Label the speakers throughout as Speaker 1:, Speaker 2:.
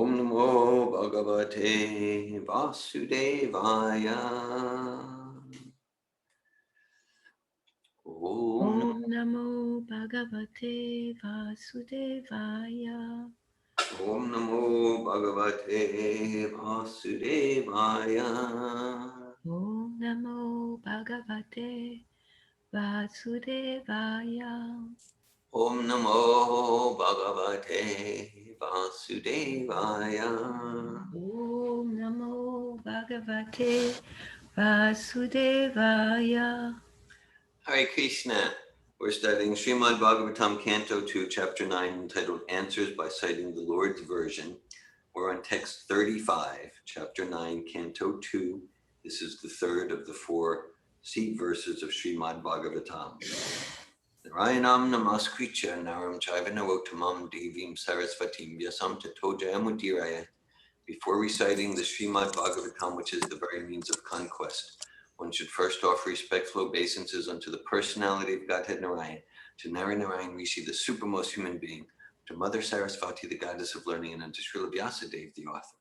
Speaker 1: Om Namo Bhagavate Vasudevaya.
Speaker 2: Om Namo Bhagavate Vasudevaya.
Speaker 1: Om Namo Bhagavate Vasudevaya.
Speaker 2: Om Namo Bhagavate Vasudevaya.
Speaker 1: Om Namo Bhagavate Vasudevaya.
Speaker 2: Om Namo Bhagavate Vasudevaya.
Speaker 1: Hare Krishna. We're studying Srimad Bhagavatam Canto 2, Chapter 9, entitled Answers by Citing the Lord's Version. We're on text 35, Chapter 9, Canto 2. This is the third of the four seed verses of Srimad Bhagavatam. Narayanam namaskritya naram chaiva narottamam devim sarasvatim vyasam tato jayamudiraya. Before reciting the Srimad Bhagavatam, which is the very means of conquest, one should first offer respectful obeisances unto the personality of Godhead Narayan, to Narayan Rishi, the supermost human being, to Mother Sarasvati, the goddess of learning, and unto Srila Vyasadeva, the author.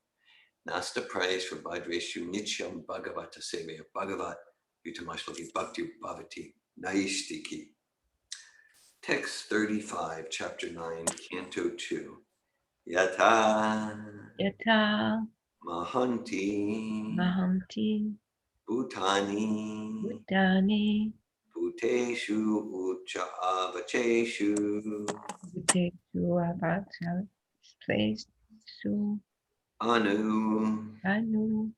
Speaker 1: Nasta praise for Bhadreshu Nityam Bhagavata Seveya Bhagavat Yutamashloki Bhakti Bhavati Naishtiki. Text 35, Chapter 9, Canto 2. Yata
Speaker 2: Yata
Speaker 1: Mahanti Bhutani
Speaker 2: Bhutani
Speaker 1: Bhuteshu Ucha Avacheshu
Speaker 2: Bhuteshu Avacheshu
Speaker 1: Anu
Speaker 2: Anu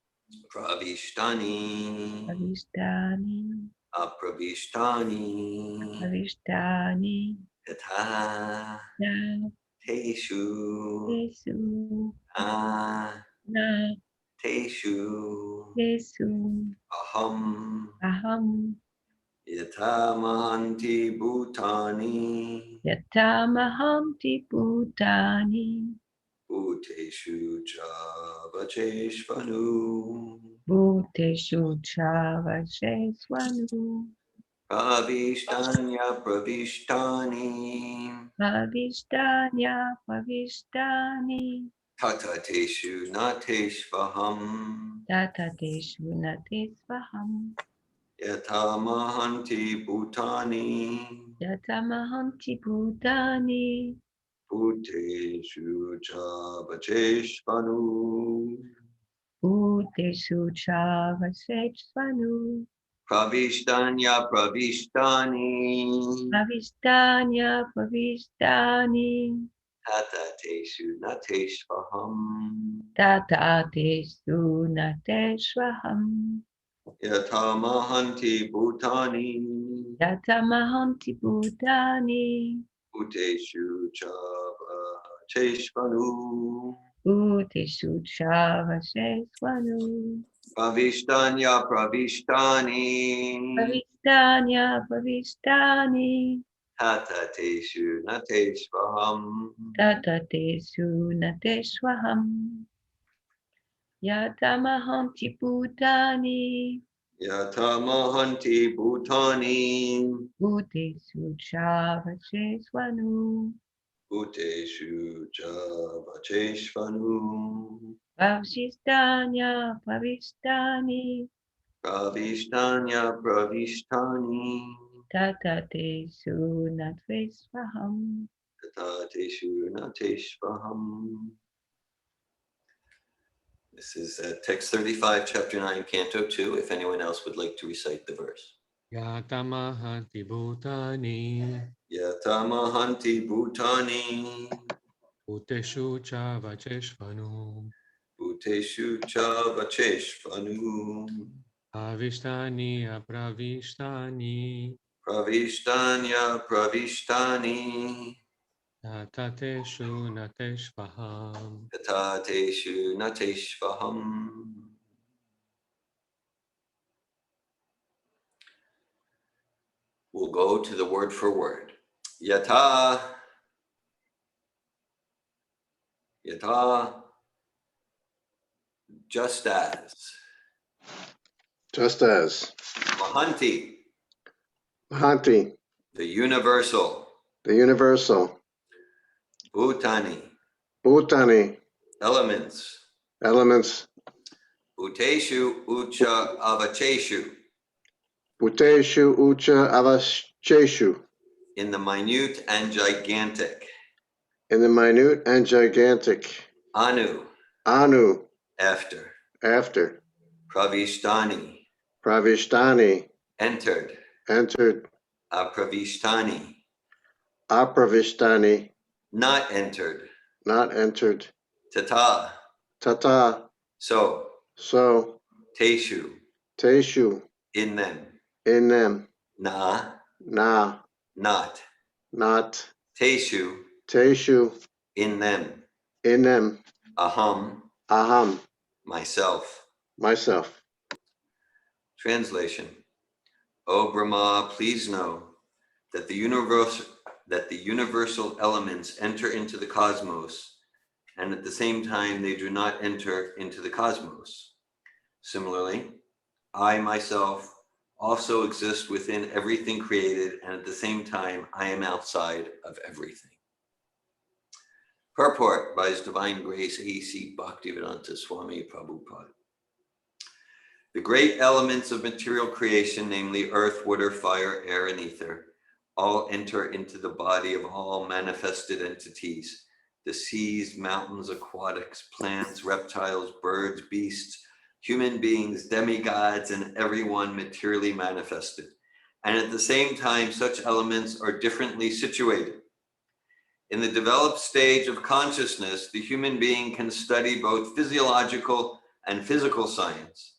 Speaker 1: Pravishtani
Speaker 2: Avishtani
Speaker 1: Apravishtani
Speaker 2: Avishtani
Speaker 1: Yatha
Speaker 2: Na
Speaker 1: Teshu
Speaker 2: Tesu Na
Speaker 1: Teshu
Speaker 2: Tesu
Speaker 1: Aham
Speaker 2: Aham
Speaker 1: Yatha Mahanti Bhutani
Speaker 2: Yata Mahamti Bhutani
Speaker 1: Bhuteshu cha vacheshvanu
Speaker 2: Bhuteshu Chavasheswanu
Speaker 1: Pravishtanya Pravishtani
Speaker 2: Pavishtanya Pavishtani
Speaker 1: Tatateshu Nateshvaham
Speaker 2: Tatateshu Natesvaham
Speaker 1: Yatha Mahanti Bhutani
Speaker 2: Yatamahanti Bhutani
Speaker 1: Bhuteshu cha vacheshvanu
Speaker 2: Bhuteshu Chavasheswanu
Speaker 1: Pravishtanya Pravishtani
Speaker 2: Pavishtanya Pavishtani
Speaker 1: Tatateshu Nateshvaham
Speaker 2: Tatateshu Natesvaham
Speaker 1: Yatha Mahanti Bhutani
Speaker 2: Yatamahanti Bhutani
Speaker 1: Bhuteshu cha vacheshvanu
Speaker 2: Bhuteshu Chavasheswanu
Speaker 1: Pravishtanya Pravishtani
Speaker 2: Pavishtanya Pavishtani
Speaker 1: Tatateshu Nateshvaham
Speaker 2: Tatateshu Natesvaham Yatamahanti Bhutani
Speaker 1: Yatha Mahanti Bhutani
Speaker 2: Bhuteshu Chavasheswanu
Speaker 1: Bhuteshu cha vacheshvanu
Speaker 2: Pavishtanya Pavishtani
Speaker 1: Pravishtanya Pravishtani
Speaker 2: Tatateshu Natesvaham
Speaker 1: Tatateshu Nateshvaham. This is text 35, chapter 9, canto 2, if anyone else would like to recite the verse.
Speaker 3: Yatamahanti Bhutani
Speaker 1: Yatamahanti Bhutani
Speaker 3: Bhuteshu cha vacheshvanu
Speaker 1: Bhuteshu cha vacheshvanu
Speaker 3: Avishtani apravishtani
Speaker 1: Pravishtanya Pravishtani
Speaker 3: Tatateshu nateshvaham.
Speaker 1: Tatateshu Nateshvaham. We'll go to the word for word. Yata, yata, just as.
Speaker 4: Just as.
Speaker 1: Mahanti,
Speaker 4: Mahanti,
Speaker 1: the universal.
Speaker 4: the universal.
Speaker 1: Bhutani,
Speaker 4: Bhutani,
Speaker 1: Elements.
Speaker 4: Elements.
Speaker 1: Bhuteshu ucha avacheshu.
Speaker 4: Bhuteshu ucha avasheshu.
Speaker 1: In the minute and gigantic.
Speaker 4: In the minute and gigantic.
Speaker 1: Anu.
Speaker 4: Anu.
Speaker 1: After.
Speaker 4: After.
Speaker 1: Pravishtani.
Speaker 4: Pravishtani.
Speaker 1: Entered.
Speaker 4: Entered.
Speaker 1: Apravishtani.
Speaker 4: Apravishtani.
Speaker 1: Not entered.
Speaker 4: Not entered.
Speaker 1: Tata.
Speaker 4: Tata.
Speaker 1: So.
Speaker 4: So.
Speaker 1: Teshu.
Speaker 4: Teshu.
Speaker 1: In them.
Speaker 4: In them.
Speaker 1: Na.
Speaker 4: Na.
Speaker 1: Not.
Speaker 4: Not.
Speaker 1: Teshu.
Speaker 4: Teshu.
Speaker 1: In them.
Speaker 4: In them.
Speaker 1: Aham.
Speaker 4: Aham.
Speaker 1: Myself.
Speaker 4: Myself.
Speaker 1: Translation. O Brahma, please know that the universal elements enter into the cosmos, and at the same time they do not enter into the cosmos. Similarly, I myself also exist within everything created, and at the same time I am outside of everything. Purport by His Divine Grace A.C. Bhaktivedanta Swami Prabhupada. The great elements of material creation, namely earth, water, fire, air, and ether, all enter into the body of all manifested entities. The seas, mountains, aquatics, plants, reptiles, birds, beasts, human beings, demigods, and everyone materially manifested. And at the same time, such elements are differently situated. In the developed stage of consciousness, the human being can study both physiological and physical science.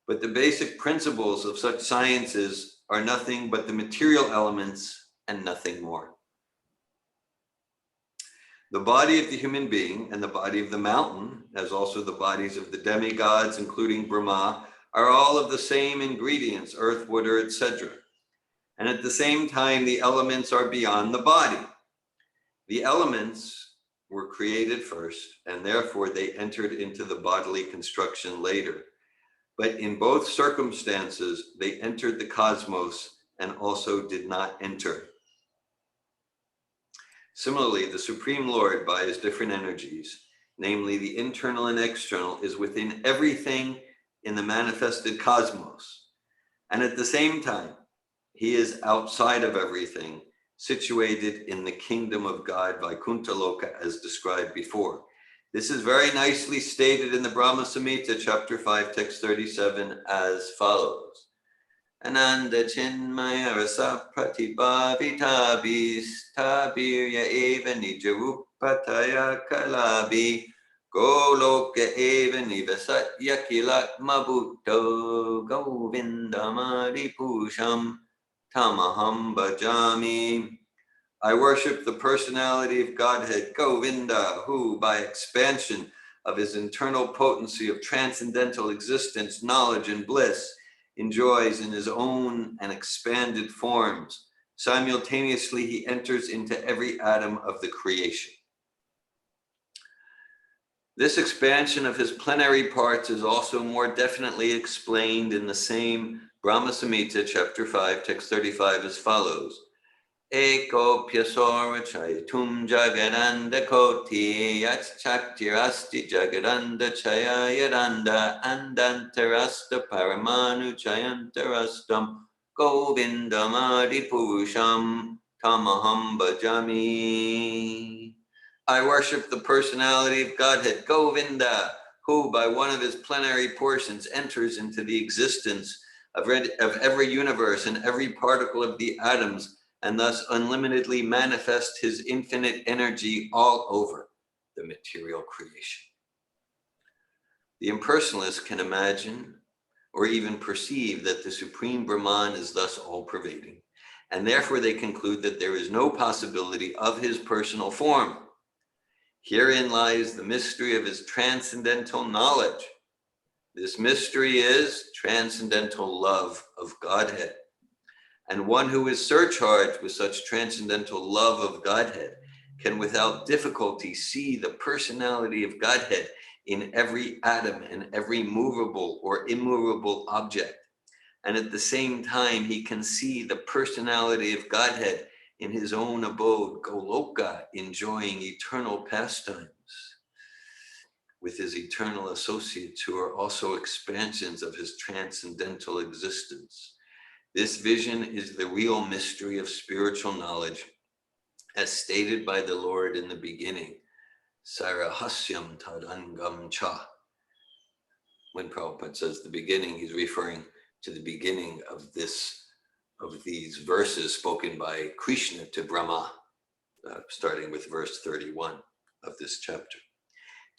Speaker 1: But the basic principles of such sciences are nothing but the material elements and nothing more. The body of the human being and the body of the mountain, as also the bodies of the demigods, including Brahma, are all of the same ingredients, earth, water, etc. And at the same time, the elements are beyond the body. The elements were created first, and therefore they entered into the bodily construction later. But in both circumstances, they entered the cosmos and also did not enter. Similarly, the Supreme Lord, by His different energies, namely the internal and external, is within everything in the manifested cosmos. And at the same time, He is outside of everything, situated in the kingdom of God, Vaikuntha Loka, as described before. This is very nicely stated in the Brahma Samhita, chapter 5, text 37, as follows. Ananda chinmaya rasa pratibhavitabis tabirya eva nijarupataya kalabi goloka eva nivasatya kilatma bhutto govindamadi pusham tamaham bhajami. I worship the personality of Godhead, Govinda, who, by expansion of his internal potency of transcendental existence, knowledge, and bliss, enjoys in his own and expanded forms. Simultaneously, he enters into every atom of the creation. This expansion of his plenary parts is also more definitely explained in the same Brahma Samhita, chapter 5, text 35, as follows. Eko pyasora chayatum jagadanda koti yachaktirasti jagadanda chayayadanda andantarasta paramanu chayantarastam govindamadi purusham tamaham bhajami. I worship the personality of Godhead, Govinda, who by one of his plenary portions enters into the existence of every universe and every particle of the atoms, and thus unlimitedly manifest his infinite energy all over the material creation. The impersonalist can imagine or even perceive that the Supreme Brahman is thus all-pervading, and therefore they conclude that there is no possibility of his personal form. Herein lies the mystery of his transcendental knowledge. This mystery is transcendental love of Godhead. And one who is surcharged with such transcendental love of Godhead can without difficulty see the personality of Godhead in every atom and every movable or immovable object. And at the same time, he can see the personality of Godhead in his own abode, Goloka, enjoying eternal pastimes. with his eternal associates who are also expansions of his transcendental existence. This vision is the real mystery of spiritual knowledge, as stated by the Lord in the beginning, Sarahasyam Tadangam Cha. When Prabhupada says the beginning, he's referring to the beginning of these verses spoken by Krishna to Brahma, starting with verse 31 of this chapter.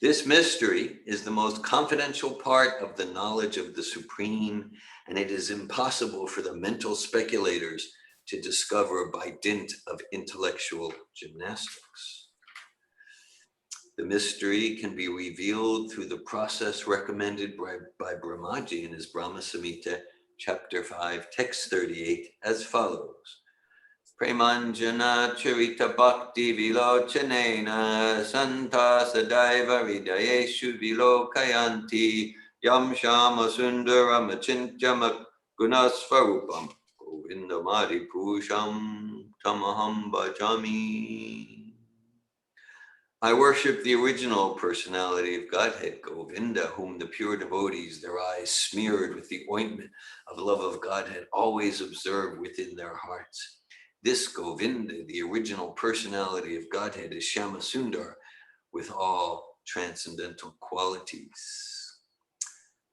Speaker 1: This mystery is the most confidential part of the knowledge of the Supreme, and it is impossible for the mental speculators to discover by dint of intellectual gymnastics. The mystery can be revealed through the process recommended by Brahmaji in his Brahma Samhita, chapter 5, text 38, as follows. Premanjana charita bhakti vilochanena santa sadaiva hridayeshu vilokayanti yam shama sundaram achintyam gunasvarupam govindamadi purusham tamaham bhajami. I worship the original personality of Godhead, Govinda, whom the pure devotees, their eyes smeared with the ointment of love of Godhead, always observe within their hearts. This Govinda, the original personality of Godhead, is Shama Sundar with all transcendental qualities.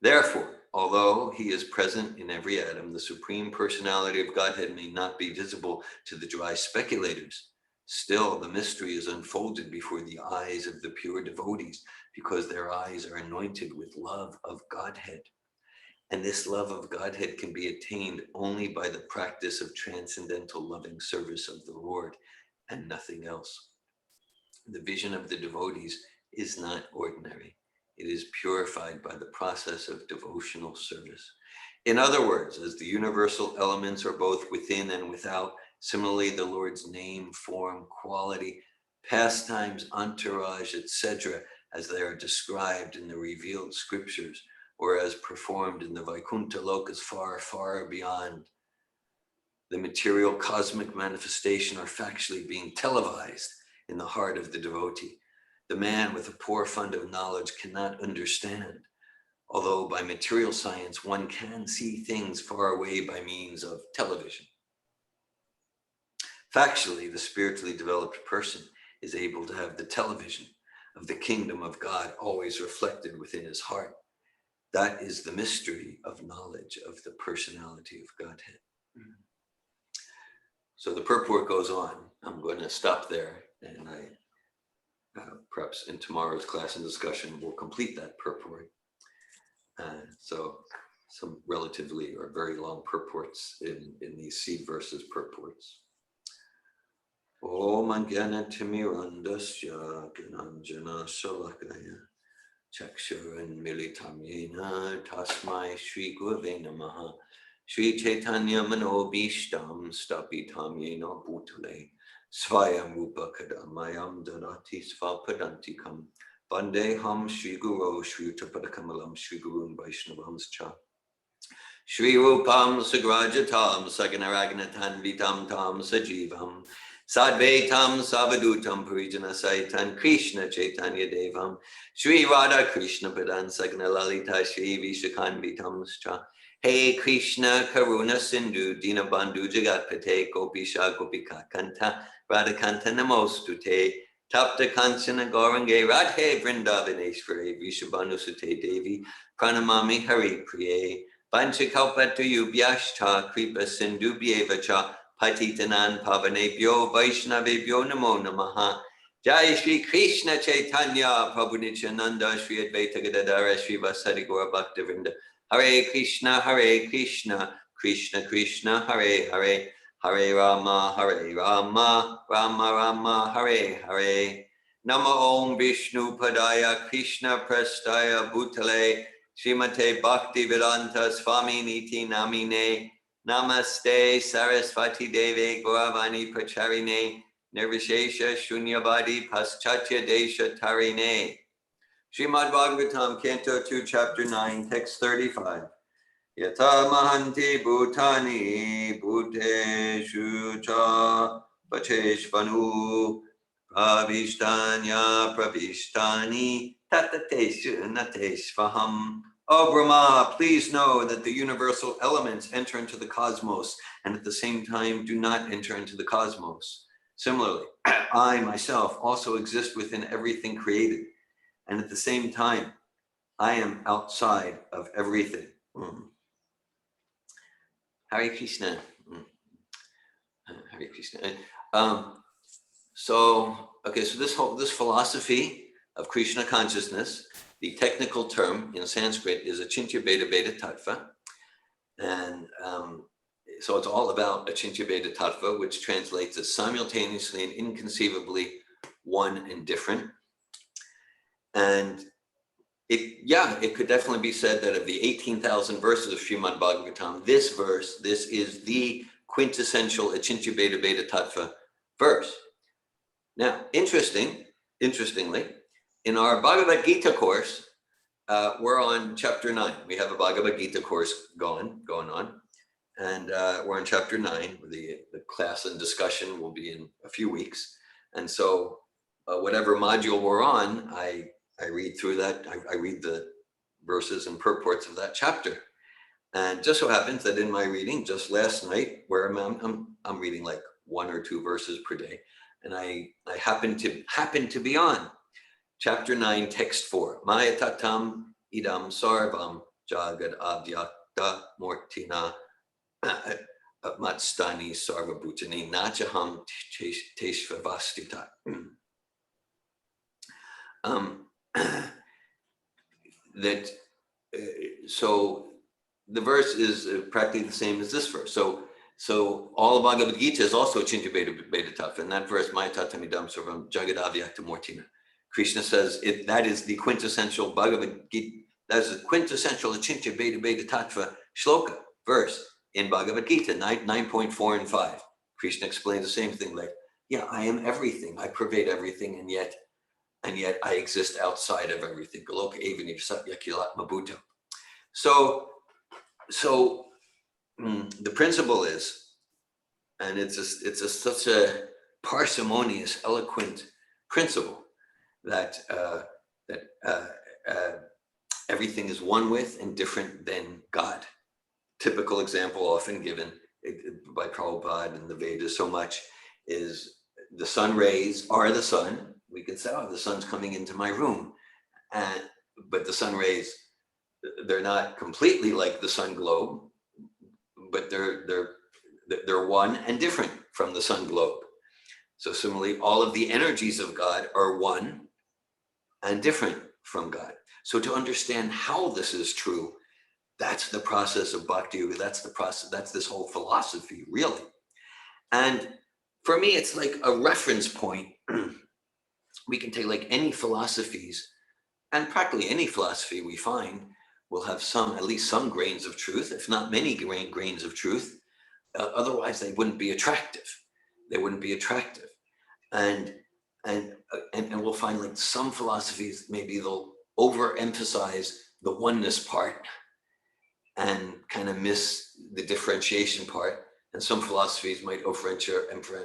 Speaker 1: Therefore, although he is present in every atom, the supreme personality of Godhead may not be visible to the dry speculators. Still, the mystery is unfolded before the eyes of the pure devotees because their eyes are anointed with love of Godhead. And this love of Godhead can be attained only by the practice of transcendental loving service of the Lord and nothing else. The vision of the devotees is not ordinary. It is purified by the process of devotional service. In other words, as the universal elements are both within and without, similarly the Lord's name, form, quality, pastimes, entourage, etc., as they are described in the revealed scriptures, or as performed in the Vaikuntha lokas far, far beyond the material cosmic manifestation, are factually being televised in the heart of the devotee. The man with a poor fund of knowledge cannot understand, although by material science one can see things far away by means of television. Factually, the spiritually developed person is able to have the television of the kingdom of God always reflected within his heart. That is the mystery of knowledge of the personality of Godhead. So the purport goes on. I'm going to stop there, and perhaps in tomorrow's class and discussion, we'll complete that purport. So some relatively or very long purports in these seed verses purports. Om Anjana Timirandasya Gnanjana Shalakaya Chakshuran Militam Yena Tasmai Shri Gurave Namaha Shri Chaitanya Manobishtam Stapitam Yena Bhutale Svayam Rupa Kadamayam Darati Svapadantikam Vandeham Shri Guru Shri Tapadakamalam Shri Gurun Vaishnavamscha Shri Rupam Sagrajatam Saganaragnatam Vitam Tam Sajivam Sadvaitam Savadutam Parijana Saitan Krishna Chaitanya Devam Shri Radha Krishna Padan Sagna Lalita Shri Vishakan Vitamscha Hey Krishna Karuna Sindhu Dinabandhu Jagatpate Gopisha Gopika Kanta Radhakanta Namostute Tapta Kanchana Gaurange Radhe Vrindavaneshwari Vishabhanu Sute Devi Pranamami Hari Priye Panchakalpatu Yubhyashta Kripa Sindhu Bhyevacha Patitanan Pavanebhyo Vaishnavebhyo Namo Namaha Jai Shri Krishna Chaitanya Prabhu Nityananda Shri Advaita Gadadara Shri Vasari Gaura Bhaktivinoda Hare Krishna Krishna Krishna Hare Hare Hare Rama Rama Rama Hare Hare Nama Om Vishnu Padaya Krishna Prastaya Bhutale Srimate Bhakti Vedanta Swami Niti Namine Namaste Saraswati Deve Gauravani Pracharine Nirvishesha Shunyavadi Paschatya Desha Tarine. Srimad Bhagavatam, Canto 2, Chapter 9, Text 35. Yata Mahanti Bhutani Bhuteshu Cha Pacheshvanu Pravishtanya pravishtani tatateshu nateshvaham. O Brahma, please know that the universal elements enter into the cosmos and at the same time do not enter into the cosmos. Similarly, I myself also exist within everything created, and at the same time, I am outside of everything. Hare Krishna. Hare Krishna. So this philosophy of Krishna consciousness, the technical term in Sanskrit is Achintya Bheda Bheda Tattva, and so it's all about Achintya Bheda Tattva, which translates as simultaneously and inconceivably one and different. And it could definitely be said that of the 18,000 verses of Srimad Bhagavatam, this is the quintessential Achintya Bheda Bheda Tattva verse. Now, interestingly, in our Bhagavad Gita course, we're on chapter 9. We have a Bhagavad Gita course going on, and we're on chapter 9. The class and discussion will be in a few weeks, and so whatever module we're on, I read through that. I read the verses and purports of that chapter, and just so happens that in my reading just last night, where I'm reading like 1 or 2 verses per day. And I happen to be on chapter 9, text 4. Maya tatam idam sarvam jagad avyakta mortina matstani sarva bhutani nachaham teshvavastita. So the verse is practically the same as this verse. So all of Bhagavad Gita is also Achintya Bheda Tattva. In that verse, Maya tatamidam sarvam jagadavyakta mortina. Krishna says that is the quintessential Bhagavad Gita, that is the quintessential Achintya Bheda Bheda Tattva shloka verse in Bhagavad Gita 9.4 and 5. Krishna explains the same thing, like, yeah, I am everything, I pervade everything, and yet I exist outside of everything. Goloka evaniv satya kilatma bhuta. So the principle is, and it's such a parsimonious, eloquent principle that everything is one with and different than God. Typical example often given by Prabhupada in the Vedas so much is the sun rays are the sun. We can say, oh, the sun's coming into my room, but the sun rays, they're not completely like the sun globe, but they're one and different from the sun globe. So similarly, all of the energies of God are one and different from God. So to understand how this is true, that's the process of Bhakti Yoga. That's the process. That's this whole philosophy, really. And for me, it's like a reference point. We can take like any philosophies, and practically any philosophy we find will have at least some grains of truth, if not many grains of truth. Otherwise, they wouldn't be attractive. And we'll find like some philosophies, maybe they'll overemphasize the oneness part and kind of miss the differentiation part. And some philosophies might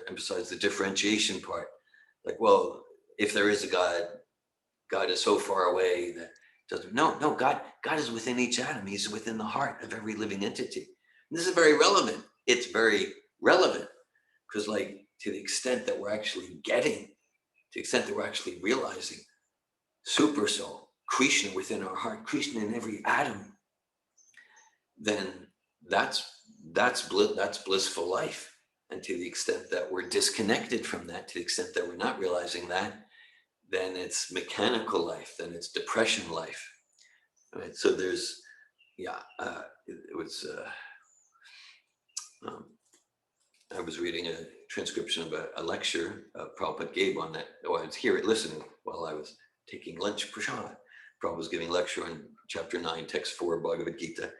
Speaker 1: emphasize the differentiation part. Like, well, if there is a God, God is so far away that doesn't. No, God is within each atom. He's within the heart of every living entity. And this is very relevant. It's very relevant because, like, to the extent that we're actually realizing super soul, Krishna within our heart, Krishna in every atom, then that's blissful life. And to the extent that we're disconnected from that, to the extent that we're not realizing that, then it's mechanical life, then it's depression life. Right? So there's, it was, I was reading a transcription of a lecture Prabhupada gave on that. I was here listening while I was taking lunch. Prashad. Prabhupada was giving a lecture on chapter 9, text 4, Bhagavad Gita.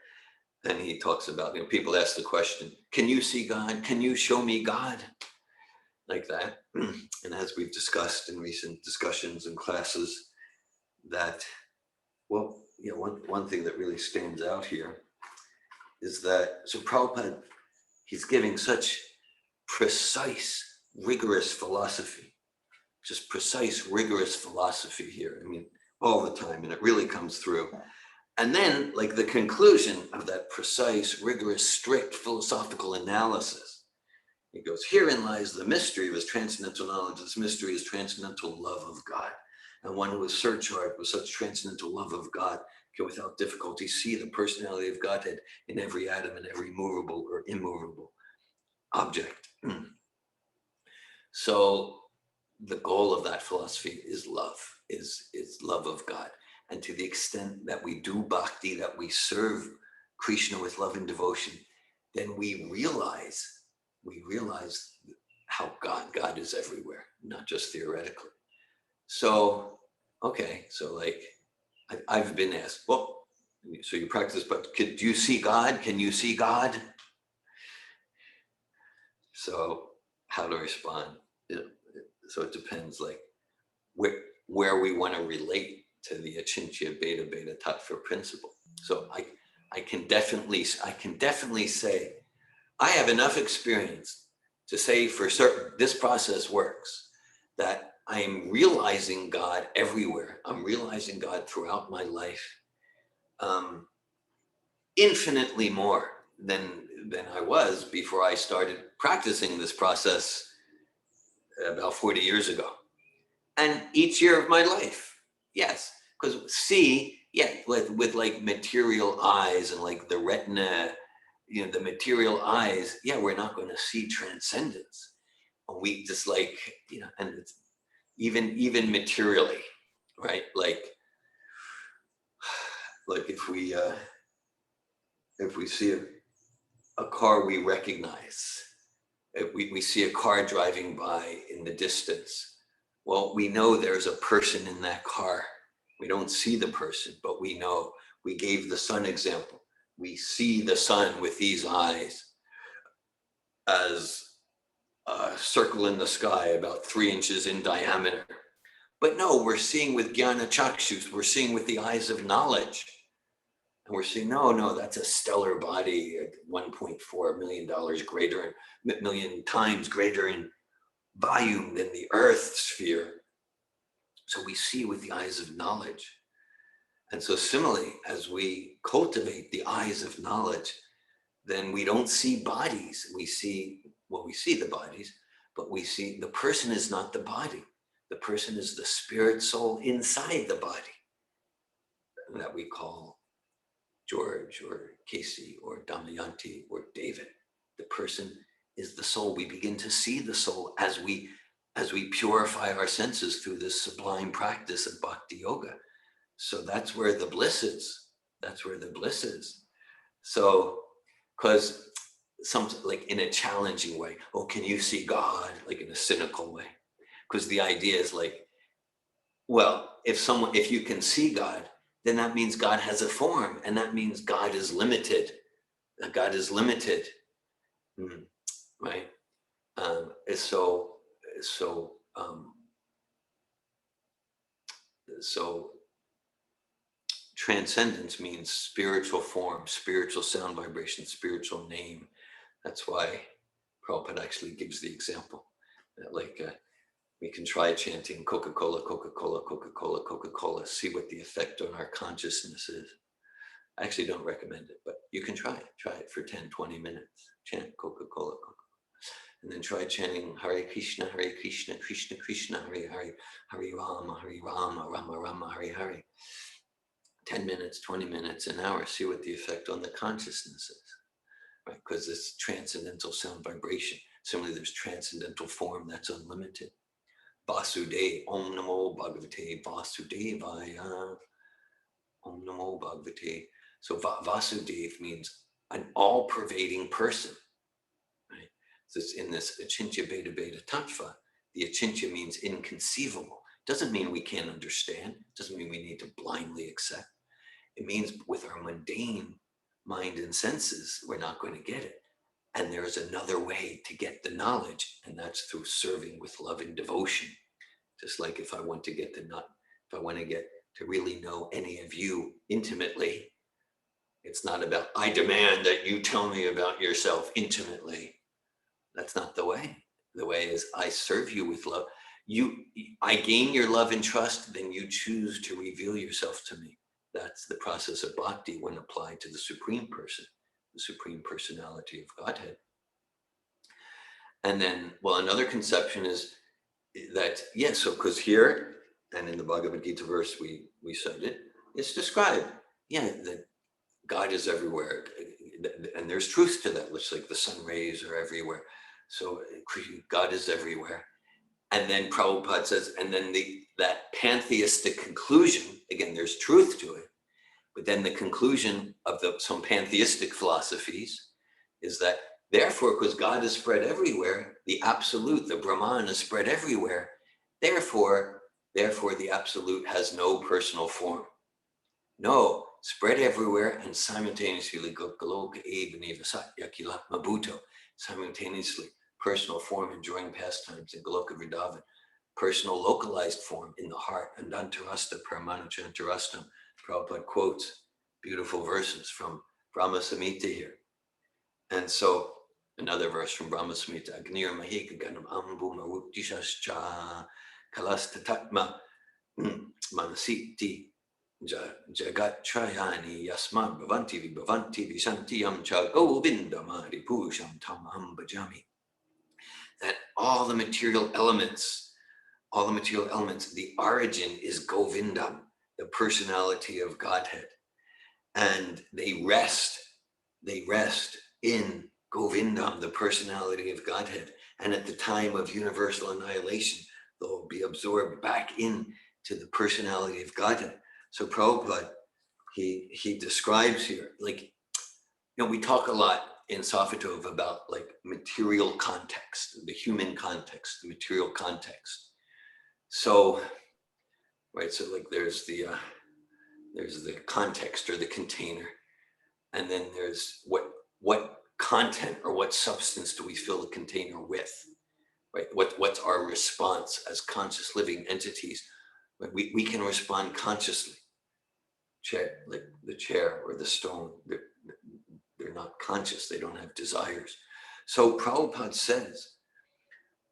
Speaker 1: And he talks about, people ask the question, can you see God? Can you show me God? Like that. And as we've discussed in recent discussions and classes, that, one thing that really stands out here is that, so Prabhupada, he's giving such precise, rigorous philosophy just precise, rigorous philosophy here. I mean, all the time, and it really comes through. And then, like the conclusion of that precise, rigorous, strict philosophical analysis, he goes, herein lies the mystery of his transcendental knowledge. This mystery is transcendental love of God. And one who is surcharged with such transcendental love of God can without difficulty see the personality of Godhead in every atom and every movable or immovable object. So the goal of that philosophy is love, is love of God. And to the extent that we do bhakti, that we serve Krishna with love and devotion, then we realize how God is everywhere, not just theoretically. So, okay, so like I've been asked, well, so you practice, but do you see God? Can you see God? So how to respond? So it depends, like where we want to relate to the Achintya Beta Beta Tattva principle. So I can definitely say I have enough experience to say for certain this process works, that I'm realizing God everywhere. I'm realizing God throughout my life, infinitely more than I was before I started practicing this process about 40 years ago. And each year of my life, yes, because with like material eyes and like the retina, the material eyes, we're not going to see transcendence. We just like, and it's even materially, right? Like if we see a car we recognize, if we see a car driving by in the distance, well, we know there's a person in that car. We don't see the person, but we know. We gave the sun example. We see the sun with these eyes as a circle in the sky about 3 inches in diameter. But no, we're seeing with Jnana Chakshus, we're seeing with the eyes of knowledge. And we're saying, no, that's a stellar body, $1.4 million greater, million times greater in volume than the Earth sphere. So we see with the eyes of knowledge. And so similarly, as we cultivate the eyes of knowledge, then we don't see bodies. We see the bodies, but we see the person is not the body. The person is the spirit soul inside the body that we call George or Casey or Damayanti or David. The person is the soul. We begin to see the soul as we purify our senses through this sublime practice of bhakti yoga. So that's where the bliss is. So, because like in a challenging way, can you see God? Like in a cynical way. Because the idea is like, well, if you can see God, then that means God has a form, and that means God is limited. Right? So transcendence means spiritual form, spiritual sound vibration, spiritual name. That's why Prabhupada actually gives the example that we can try chanting Coca-Cola, Coca-Cola, Coca-Cola, Coca-Cola, see what the effect on our consciousness is. I actually don't recommend it, but you can try it for 10, 20 minutes. Chant Coca-Cola, Coca-Cola. And then try chanting Hare Krishna, Krishna Krishna, Hare Hare, Hare Rama, Rama Rama, Hare Hare. 10 minutes, 20 minutes, an hour, see what the effect on the consciousness is, right? Because it's transcendental sound vibration. Similarly, there's transcendental form that's unlimited. Vasudeva, Om Namo Bhagavate Vasudevaya, Om Namo Bhagavate. So Vasudeva means an all-pervading person, right? So it's in this Achintya Beta Beta Tattva. The Achintya means inconceivable. Doesn't mean we can't understand. Doesn't mean we need to blindly accept. It means with our mundane mind and senses, we're not going to get it. And there's another way to get the knowledge, and that's through serving with love and devotion. Just like if I want to get to really know any of you intimately, it's not about, I demand that you tell me about yourself intimately. That's not the way. The way is I serve you with love. I gain your love and trust, then you choose to reveal yourself to me. That's the process of bhakti when applied to the Supreme Person, the Supreme Personality of Godhead. And then, well, another conception is that, yes, so because here, and in the Bhagavad Gita verse we cited, it's described, that God is everywhere. And there's truth to that, which like the sun rays are everywhere. So God is everywhere. And then Prabhupada says, and then that pantheistic conclusion, again, there's truth to it, but then the conclusion of some pantheistic philosophies is that therefore, because God is spread everywhere, the absolute, the Brahman is spread everywhere, therefore the absolute has no personal form. No, spread everywhere and simultaneously, simultaneously, personal form enjoying pastimes in Goloka Vrindavan, personal localized form in the heart, and Antarasta Paramanachantarastam. Prabhupada quotes beautiful verses from Brahma Samhita here. And so another verse from Brahma Samhita, Agnir Mahika Ganam Ambu Marukdishascha Kalastatatma Manasiti Jagat Trayani Yasman Bhavanti Visantiyam Cha Govindamari Purusham Tamaham Bhajami. That all the material elements, the origin is Govindam, the personality of Godhead. And they rest in Govindam, the personality of Godhead. And at the time of universal annihilation, they'll be absorbed back into the personality of Godhead. So Prabhupada, he describes here, like, we talk a lot in Safatov about like material context, the human context, the material context. So, right, so like there's the context or the container, and then there's what content or what substance do we fill the container with, right? What's our response as conscious living entities? Right? We can respond consciously. Like the chair or the stone, they're not conscious, they don't have desires. So Prabhupada says,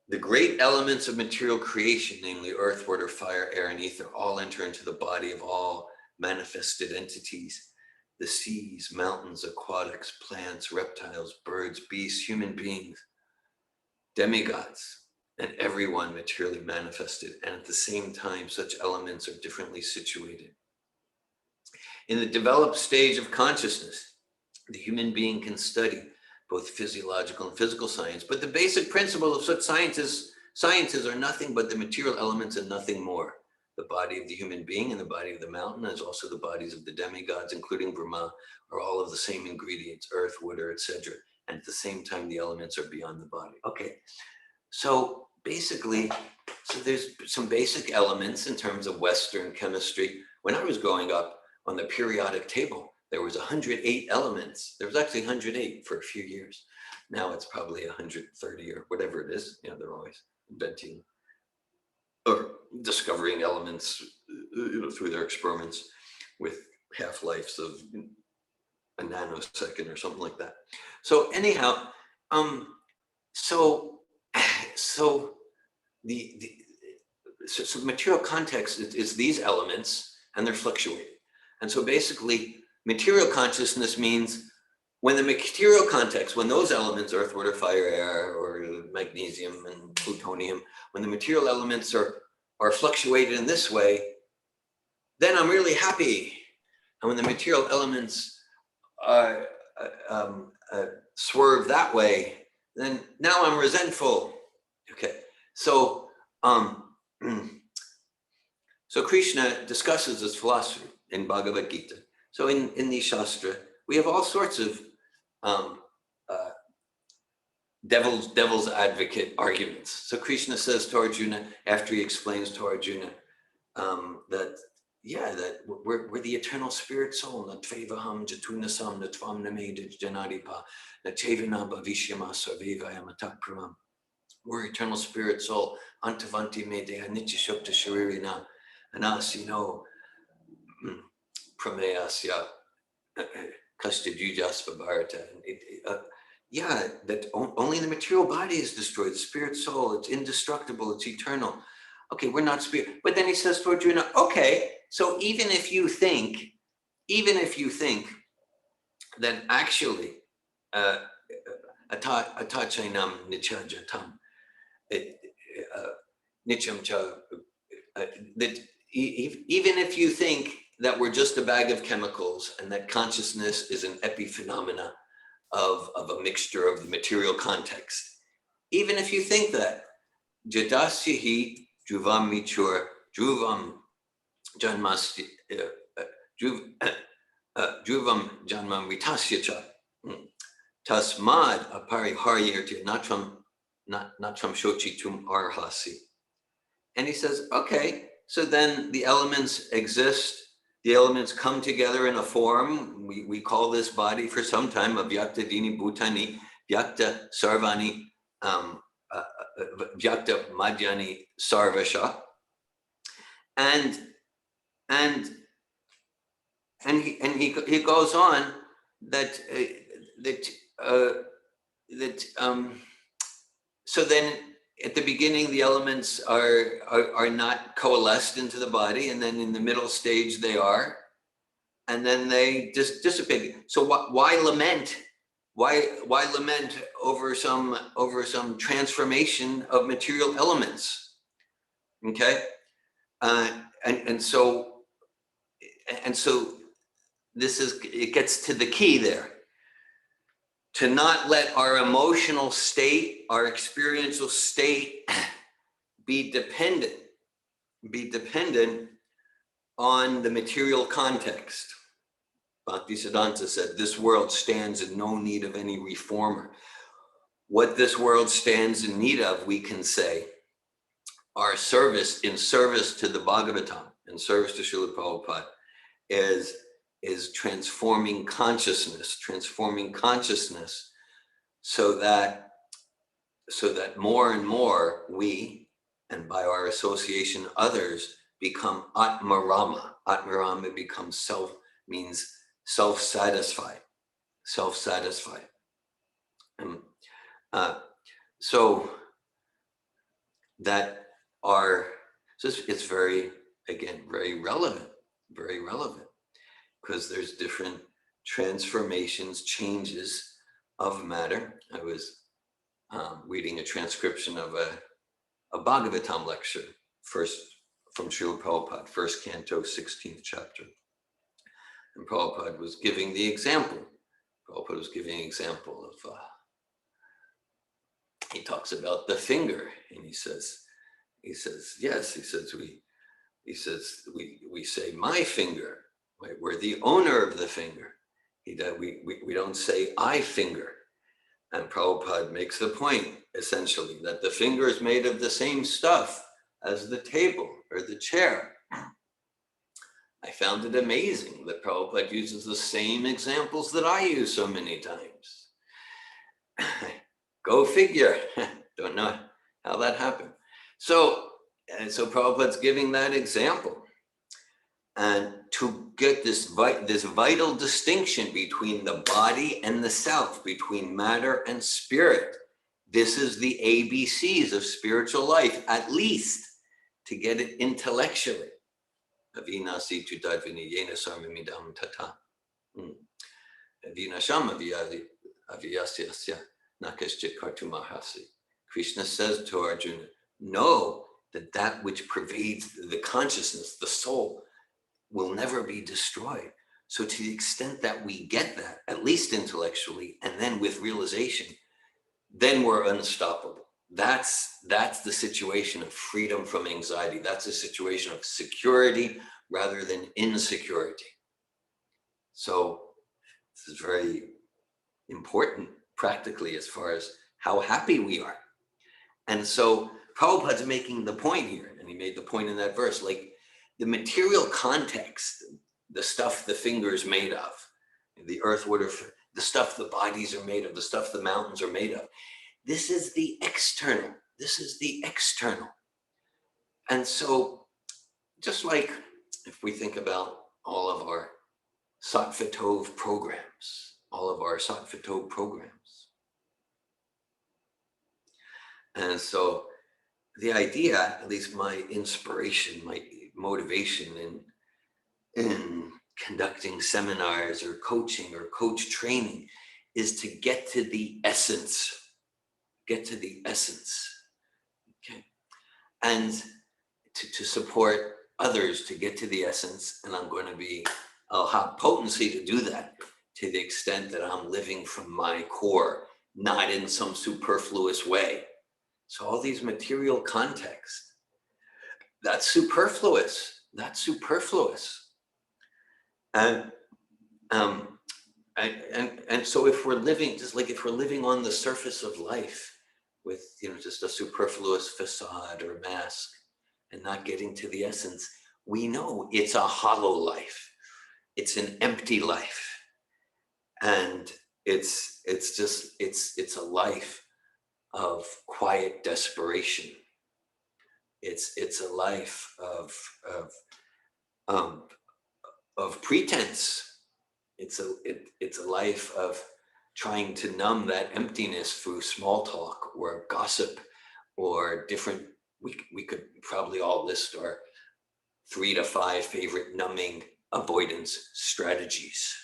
Speaker 1: the great elements of material creation, namely earth, water, fire, air, and ether, all enter into the body of all manifested entities. The seas, mountains, aquatics, plants, reptiles, birds, beasts, human beings, demigods, and everyone materially manifested. And at the same time, such elements are differently situated. In the developed stage of consciousness, the human being can study both physiological and physical science, but the basic principle of such sciences are nothing but the material elements and nothing more. The body of the human being and the body of the mountain, as also the bodies of the demigods, including Brahma, are all of the same ingredients, earth, water, etc. And at the same time, the elements are beyond the body. Okay, so basically, there's some basic elements in terms of Western chemistry. When I was growing up, on the periodic table, there was 108 elements. There was actually 108 for a few years. Now it's probably 130 or whatever it is. They're always inventing or discovering elements through their experiments with half-lives of a nanosecond or something like that. So anyhow, so material context is these elements, and they're fluctuating. And so basically, material consciousness means when the material context, when those elements, earth, water, fire, air, or magnesium and plutonium, when the material elements are fluctuated in this way, then I'm really happy. And when the material elements swerve that way, then now I'm resentful. Okay, so so Krishna discusses this philosophy in Bhagavad Gita. So in the Shastra, we have all sorts of devil's advocate arguments. So Krishna says to Arjuna, after he explains to Arjuna that we're the eternal spirit soul, natvevaham jatunasam natvam namedij janadipa natevana bhavishyama sarvevaya matakramam. We're eternal spirit soul, antavanti medeha nityashukta sharirina anasino prameyasya kastadujasva bharata. That only the material body is destroyed. The spirit soul, it's indestructible, it's eternal. Okay, we're not spirit. But then he says to Arjuna, okay, so even if you think that actually atachainam nichajatam nicham cha, that even if you think that we're just a bag of chemicals and that consciousness is an epiphenomena of a mixture of the material context, even if you think that, jadasyahi dhruvam michur dhruvam janmasti dhruvam janmam vitasyacha tasmad apariharyarti natram shochitum arhasi. And he says, okay, so then the elements exist, the elements come together in a form. We call this body for some time avyakta dini bhutani, vyakta sarvani, vyakta madhyani sarvasha. And he goes on that so then at the beginning the elements are not coalesced into the body, and then in the middle stage they are, and then they just dissipate. So why lament? Why lament over some transformation of material elements? Okay, and so it gets to the key there. To not let our emotional state, our experiential state, be dependent on the material context. Bhaktisiddhanta said, this world stands in no need of any reformer. What this world stands in need of, we can say, our service to the Bhagavatam, in service to Srila Prabhupada, is transforming consciousness so that more and more we, and by our association others, become Atmarama. Atmarama becomes means self-satisfied. So it's very relevant, because there's different transformations, changes of matter. I was reading a transcription of a Bhagavatam lecture, first from Srila Prabhupada, first canto, 16th chapter. And Prabhupada was giving the example. He talks about the finger, and he says, yes, we say my finger, right? We're the owner of the finger. We don't say I finger. And Prabhupada makes the point, essentially, that the finger is made of the same stuff as the table or the chair. I found it amazing that Prabhupada uses the same examples that I use so many times. Go figure. Don't know how that happened. So Prabhupada's giving that example. And to get this vital distinction between the body and the self, between matter and spirit, this is the ABCs of spiritual life, at least to get it intellectually. Avinasi tudadvini yena sarmamidam tata. Avinasham aviyasyasya nakaschit kartumahasi. Krishna says to Arjuna, know that which pervades the consciousness, the soul, will never be destroyed. So to the extent that we get that, at least intellectually, and then with realization, then we're unstoppable. That's the situation of freedom from anxiety. That's a situation of security rather than insecurity. So this is very important practically as far as how happy we are. And so Prabhupada's making the point here, and he made the point in that verse, like the material context, the stuff the finger is made of, the earth, water, the stuff the bodies are made of, the stuff the mountains are made of. This is the external. And so just like if we think about all of our Sattva Tov programs, and so the idea, at least my inspiration, my motivation in conducting seminars or coaching or coach training is to get to the essence, okay? And to support others to get to the essence. And I'll have potency to do that to the extent that I'm living from my core, not in some superfluous way. So all these material contexts, that's superfluous. And and so if we're living, just like if we're living on the surface of life with, just a superfluous facade or mask and not getting to the essence, we know it's a hollow life. It's an empty life. And it's a life of quiet desperation. It's a life of pretense. It's a life of trying to numb that emptiness through small talk or gossip or different. We could probably all list our 3 to 5 favorite numbing avoidance strategies.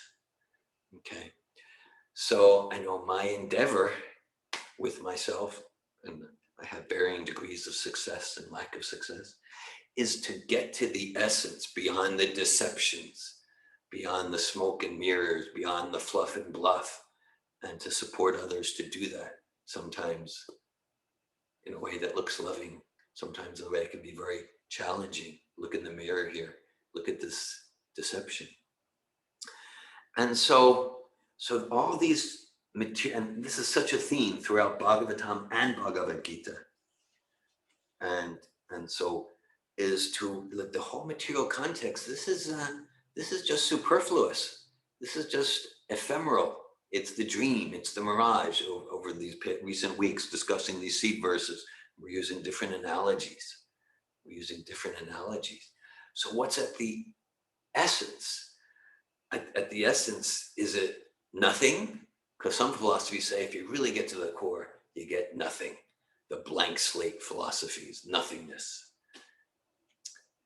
Speaker 1: Okay, so I know my endeavor with myself, and I have varying degrees of success and lack of success, is to get to the essence beyond the deceptions, beyond the smoke and mirrors, beyond the fluff and bluff, and to support others to do that, sometimes in a way that looks loving, sometimes in a way that can be very challenging. Look in the mirror here, look at this deception. And so all these material, and this is such a theme throughout Bhagavatam and Bhagavad Gita, and so is to the whole material context. This is just superfluous. This is just ephemeral. It's the dream. It's the mirage. Over these recent weeks, discussing these seed verses, we're using different analogies. So what's at the essence? At the essence, is it nothing? Because some philosophies say if you really get to the core, you get nothing. The blank slate philosophies, nothingness.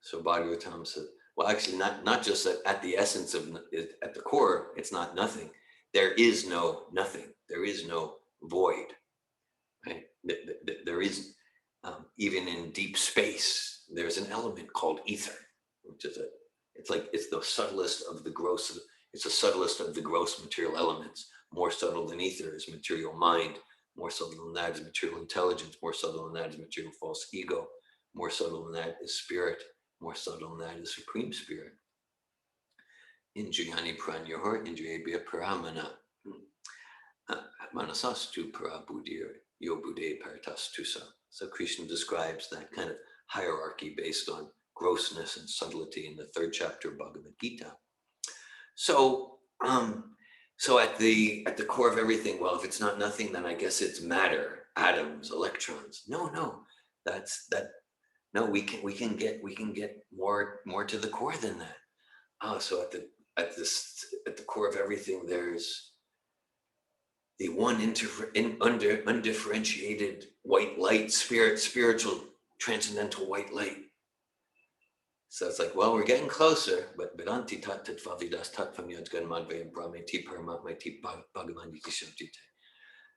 Speaker 1: So Bhagavatam says, well, actually, not just at the essence of it, at the core, it's not nothing. There is no nothing. There is no void. Right? There is, even in deep space, there's an element called ether, which is it's the subtlest of the gross. It's the subtlest of the gross material elements. More subtle than ether is material mind. More subtle than that is material intelligence. More subtle than that is material false ego. More subtle than that is spirit. More subtle than that is supreme spirit. Indriyani pranyohar, indriyabhya paramana. Manasastu parabuddhir yo buddhe paritastusa. So Krishna describes that kind of hierarchy based on grossness and subtlety in the 3rd chapter of Bhagavad Gita. So at the core of everything, well, if it's not nothing, then I guess it's matter, atoms, electrons. No, no, we can get more to the core than that. So at the core of everything, there's the one undifferentiated white light, spiritual transcendental white light. So it's like, well, we're getting closer, but Vedanti tat vavidas tat famyadgan madvayam brahmeti paramatmeti bhagavan yitishamtite.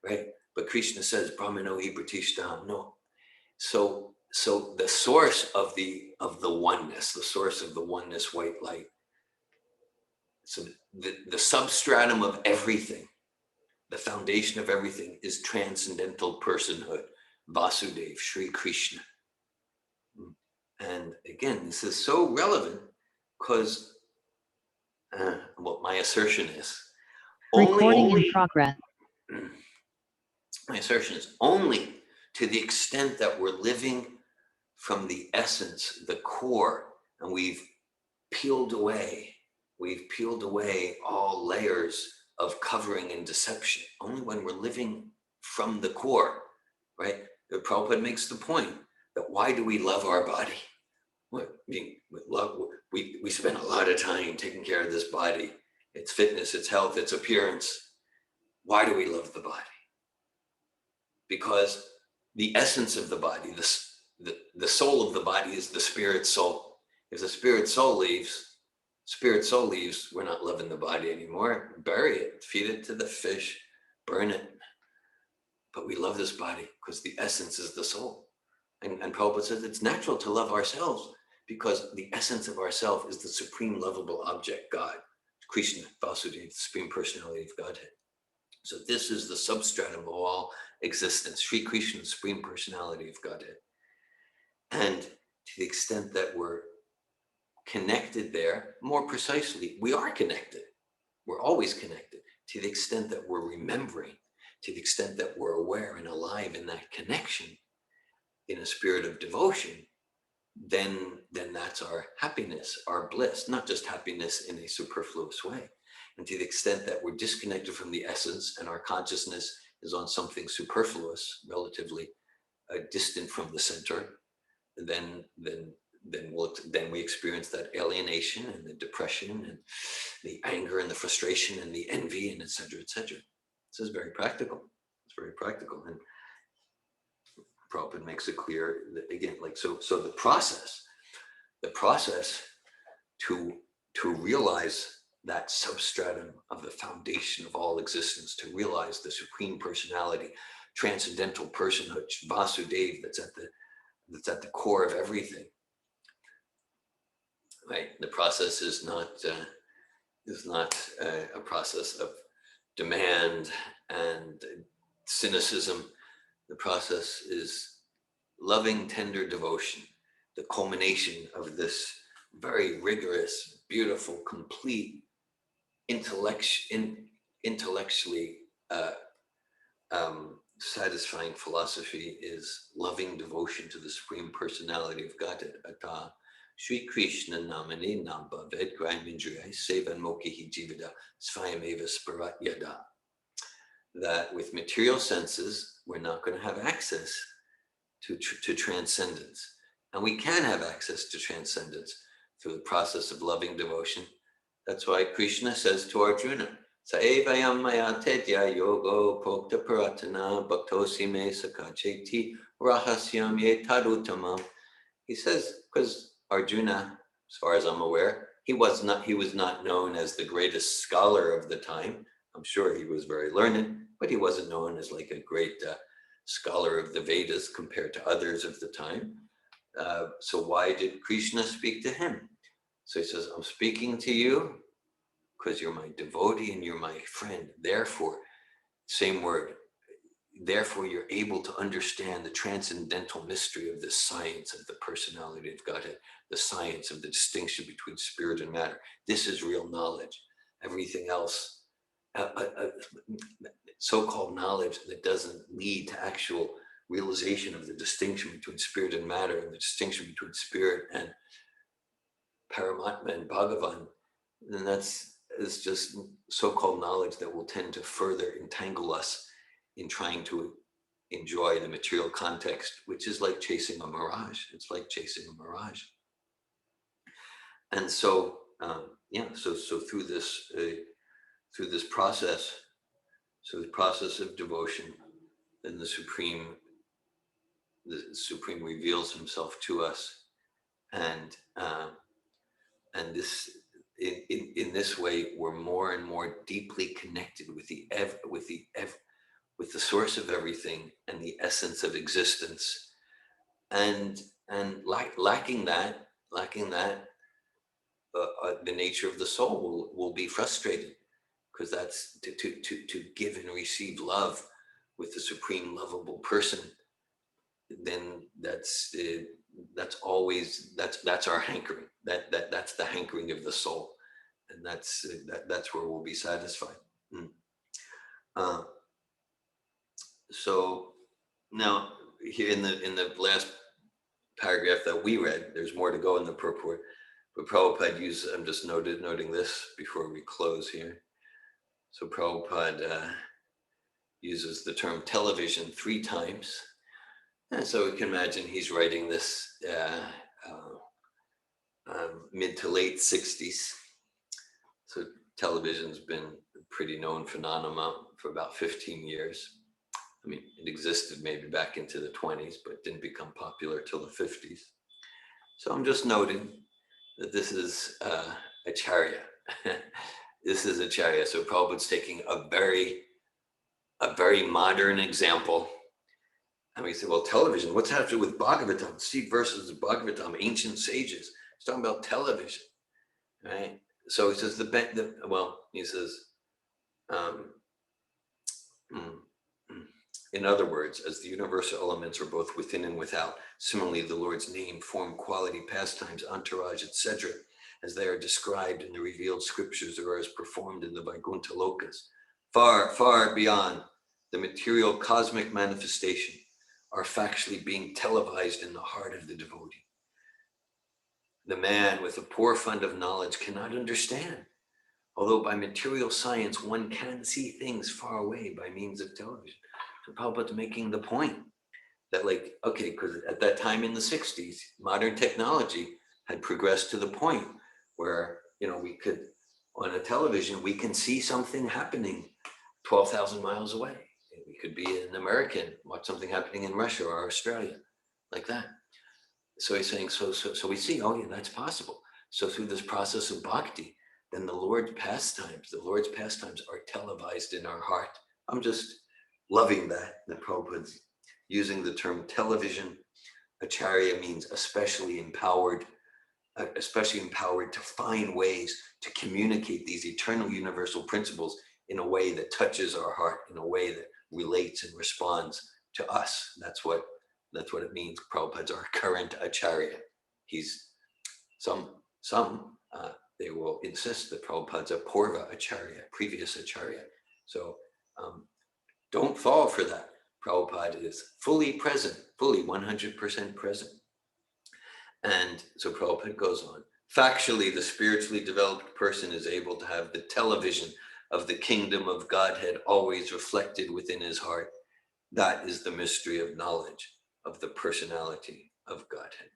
Speaker 1: Right? But Krishna says, Brahmano hi pratishtam. No. So the source of the oneness, the source of the oneness white light. So the substratum of everything, the foundation of everything is transcendental personhood, Vasudev, Sri Krishna. And again, this is so relevant because what my assertion is,
Speaker 5: Recording in progress.
Speaker 1: My assertion is only to the extent that we're living from the essence, the core, and we've peeled away all layers of covering and deception. Only when we're living from the core, right? The Prabhupada makes the point that why do we love our body? We spend a lot of time taking care of this body, its fitness, its health, its appearance. Why do we love the body? Because the essence of the body, the soul of the body is the spirit soul. If the spirit soul leaves, we're not loving the body anymore. Bury it, feed it to the fish, burn it. But we love this body because the essence is the soul. And Prabhupada says it's natural to love ourselves because the essence of ourself is the supreme lovable object, God, Krishna, Vasudeva, the Supreme Personality of Godhead. So this is the substratum of all existence, Sri Krishna, the Supreme Personality of Godhead. And to the extent that we're connected there, more precisely, we are connected. We're always connected. To the extent that we're remembering, to the extent that we're aware and alive in that connection, in a spirit of devotion, then that's our happiness, our bliss, not just happiness in a superfluous way. And to the extent that we're disconnected from the essence and our consciousness is on something superfluous, relatively distant from the center, then we experience that alienation and the depression and the anger and the frustration and the envy and et cetera, et cetera. This is very practical. It's very practical. And Prabhupada makes it clear that, again, like, so the process to realize that substratum of the foundation of all existence, to realize the supreme personality, transcendental personhood, Vasudeva, that's at the core of everything. Right? The process is not a process of demand and cynicism. The process is loving, tender devotion, the culmination of this very rigorous, beautiful, complete, intellectually satisfying philosophy is loving devotion to the Supreme Personality of Godhead. Ata Sri Krishna namani namba ved graimindriya sevan mokihi jivada svayameva sparat yada. That with material senses, we're not going to have access to transcendence. And we can have access to transcendence through the process of loving devotion. That's why Krishna says to Arjuna, Saevayam maya tedya yogo prokta paratana bhaktosi me sakacheti rahasyam ye tadutamam. He says, because Arjuna, as far as I'm aware, he was not known as the greatest scholar of the time. I'm sure he was very learned, but he wasn't known as like a great scholar of the Vedas compared to others of the time. So why did Krishna speak to him? So he says, I'm speaking to you because you're my devotee and you're my friend. Therefore, same word, therefore you're able to understand the transcendental mystery of the science of the personality of Godhead, the science of the distinction between spirit and matter. This is real knowledge. Everything else, so-called knowledge that doesn't lead to actual realization of the distinction between spirit and matter and the distinction between spirit and Paramatma and Bhagavan, then it's just so-called knowledge that will tend to further entangle us in trying to enjoy the material context, which is like chasing a mirage. It's like chasing a mirage. And so, so through this process, so the process of devotion, then the Supreme reveals himself to us, and this in this way we're more and more deeply connected with the source of everything and the essence of existence, and lacking that, the nature of the soul will be frustrated, because that's to give and receive love with the supreme lovable person. Then that's our hankering. That's the hankering of the soul, and that's where we'll be satisfied. So now here in the last paragraph that we read, there's more to go in the purport, but Prabhupada uses, I'm just noting this before we close here. So Prabhupada uses the term television 3 times. And so we can imagine he's writing this mid to late 60s. So television's been a pretty known phenomenon for about 15 years. I mean, it existed maybe back into the 20s, but didn't become popular till the 50s. So I'm just noting that this is Acharya. This is Acharya. So Prabhupada's taking a very modern example. And we say, well, television, what's happening with Bhagavatam? See versus Bhagavatam, ancient sages. He's talking about television, right? So he says in other words, as the universal elements are both within and without, similarly, the Lord's name, form, quality, pastimes, entourage, etc., as they are described in the revealed scriptures or as performed in the Vaikuntha Lokas, far, far beyond the material cosmic manifestation, are factually being televised in the heart of the devotee. The man with a poor fund of knowledge cannot understand, although by material science one can see things far away by means of television. So Prabhupada's making the point that, like, okay, because at that time in the 60s, modern technology had progressed to the point where, you know, we could, on a television, we can see something happening 12,000 miles away. We could be an American, watch something happening in Russia or Australia, like that. So he's saying, so we see, oh yeah, that's possible. So through this process of bhakti, then the Lord's pastimes are televised in our heart. I'm just loving that Prabhupada's using the term television. Acharya means especially empowered to find ways to communicate these eternal universal principles in a way that touches our heart, in a way that relates and responds to us. That's what it means. Prabhupada's our current Acharya. He's they will insist that Prabhupada's a Purva Acharya, previous Acharya. So don't fall for that. Prabhupada is fully present, fully 100% present. And so Prabhupada goes on. Factually, the spiritually developed person is able to have the television of the kingdom of Godhead always reflected within his heart. That is the mystery of knowledge of the personality of Godhead.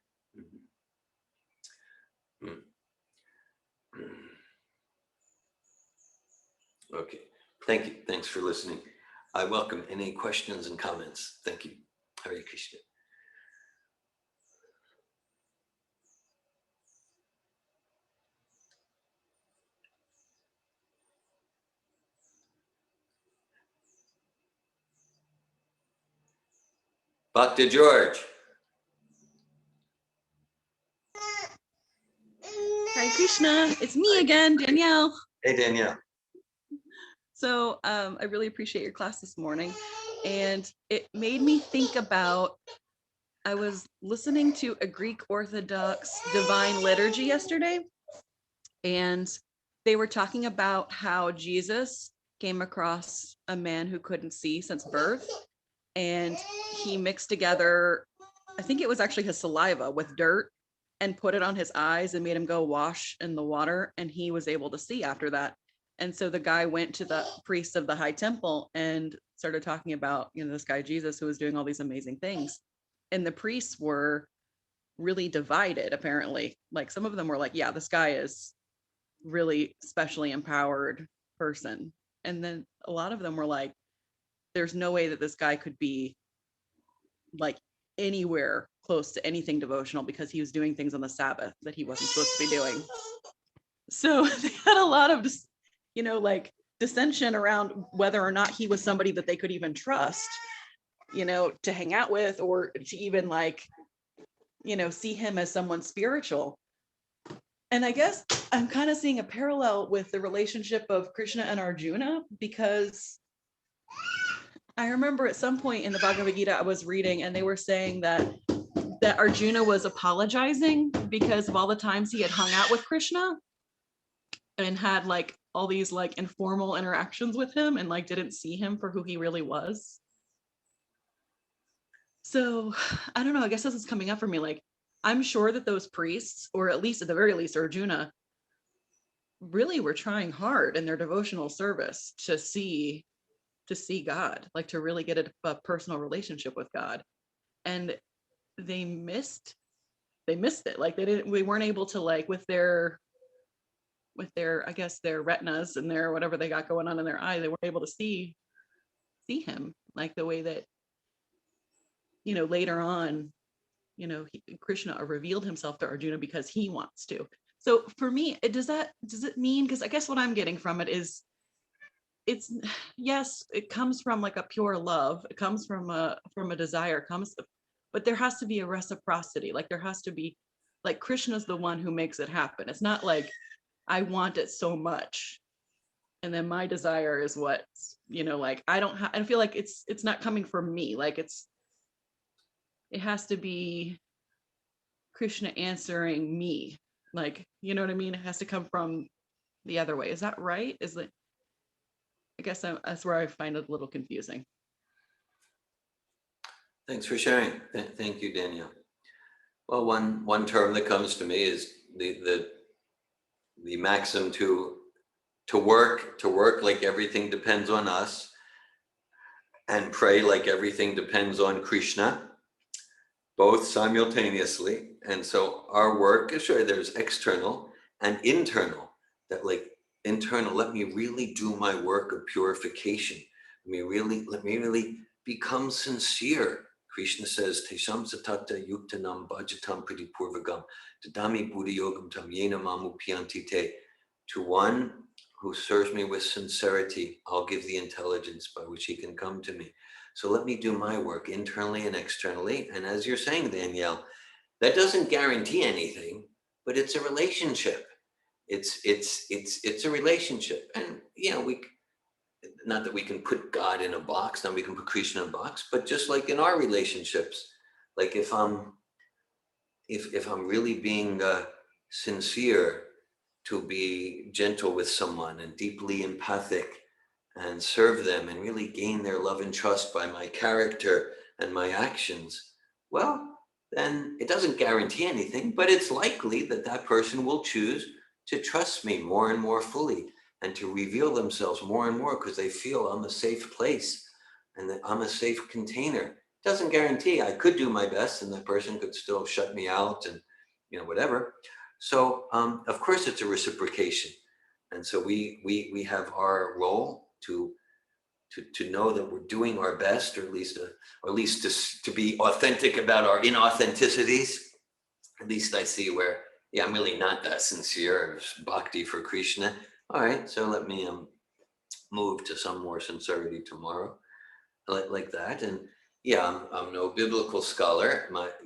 Speaker 1: Okay, thank you. Thanks for listening. I welcome any questions and comments. Thank you. Hare Krishna. Bhakti George.
Speaker 6: Hare Krishna, it's me again, Danielle.
Speaker 1: Hey, Danielle.
Speaker 6: So I really appreciate your class this morning. And it made me think about, I was listening to a Greek Orthodox divine liturgy yesterday, and they were talking about how Jesus came across a man who couldn't see since birth, and he mixed together, I think it was actually his saliva with dirt, and put it on his eyes and made him go wash in the water, and he was able to see after that. And so the guy went to the priest of the high temple and started talking about, you know, this guy Jesus who was doing all these amazing things. And the priests were really divided, apparently. Like some of them were like, yeah, this guy is really specially empowered person. And then a lot of them were like, there's no way that this guy could be like anywhere close to anything devotional because he was doing things on the Sabbath that he wasn't supposed to be doing. So they had a lot of, you know, like dissension around whether or not he was somebody that they could even trust, you know, to hang out with, or to even like, you know, see him as someone spiritual. And I guess I'm kind of seeing a parallel with the relationship of Krishna and Arjuna, because I remember at some point in the Bhagavad Gita I was reading, and they were saying that Arjuna was apologizing because of all the times he had hung out with Krishna and had like all these like informal interactions with him and like didn't see him for who he really was. So I don't know, I guess this is coming up for me. Like, I'm sure that those priests, or at least at the very least Arjuna, really were trying hard in their devotional service to see God, like to really get a personal relationship with God. And they missed it. Like we weren't able to, like, with their I guess their retinas and their whatever they got going on in their eye, they weren't able to see see him, like the way that, later on, Krishna revealed himself to Arjuna because he wants to. So for me, does it mean, because I guess what I'm getting from it is, it's, yes, it comes from like a pure love, it comes from a desire, but there has to be a reciprocity. Like there has to be, like, Krishna's the one who makes it happen. It's not like I want it so much and then my desire is what, like I feel like it's not coming from me. Like it has to be Krishna answering me. Like, you know what I mean? It has to come from the other way. Is that right? I guess that's where I find it a little confusing.
Speaker 1: Thanks for sharing. Thank you, Danielle. Well, one term that comes to me is the maxim to work like everything depends on us, and pray like everything depends on Krishna, both simultaneously. And so our work, sure, there's external and internal. That, like, internal, let me really do my work of purification. Let me really become sincere. Krishna says, Tesham satata yuktanam bhajatam pritipurvagam dadami buddhi yogam tam yena mamu piyantite. To one who serves me with sincerity, I'll give the intelligence by which he can come to me. So let me do my work internally and externally. And as you're saying, Danielle, that doesn't guarantee anything, but it's a relationship. It's a relationship. And not that we can put God in a box, not we can put Krishna in a box, but just like in our relationships, like if I'm really being sincere to be gentle with someone and deeply empathic and serve them and really gain their love and trust by my character and my actions, well, then it doesn't guarantee anything, but it's likely that that person will choose to trust me more and more fully and to reveal themselves more and more because they feel I'm a safe place and that I'm a safe container. It doesn't guarantee. I could do my best and that person could still shut me out and whatever. So of course it's a reciprocation. And so we have our role to know that we're doing our best, or at least to be authentic about our inauthenticities. At least I see where, I'm really not that sincere, bhakti for Krishna. All right, so let me move to some more sincerity tomorrow, like that. And I'm no biblical scholar, but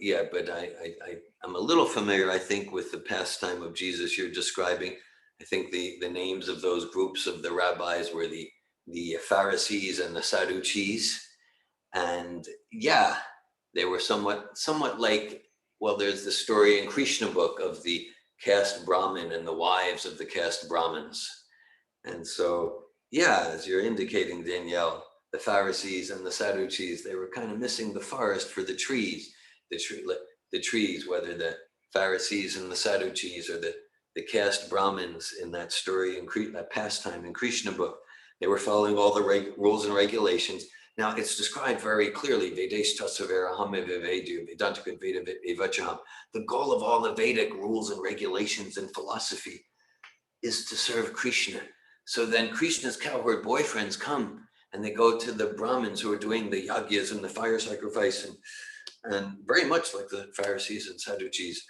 Speaker 1: I'm a little familiar, I think, with the pastime of Jesus you're describing. I think the names of those groups of the rabbis were the Pharisees and the Sadducees, and they were somewhat like, well, there's the story in Krishna book of the caste Brahmin and the wives of the caste Brahmins. And so, as you're indicating, Danielle, the Pharisees and the Sadducees, they were kind of missing the forest for the trees. The trees, whether the Pharisees and the Sadducees or the caste Brahmins in that story, in that pastime in Krishna book, they were following all the rules and regulations. Now it's described very clearly, the goal of all the Vedic rules and regulations and philosophy is to serve Krishna. So then Krishna's cowherd boyfriends come and they go to the Brahmins who are doing the yagyas and the fire sacrifice and very much like the Pharisees and Sadducees.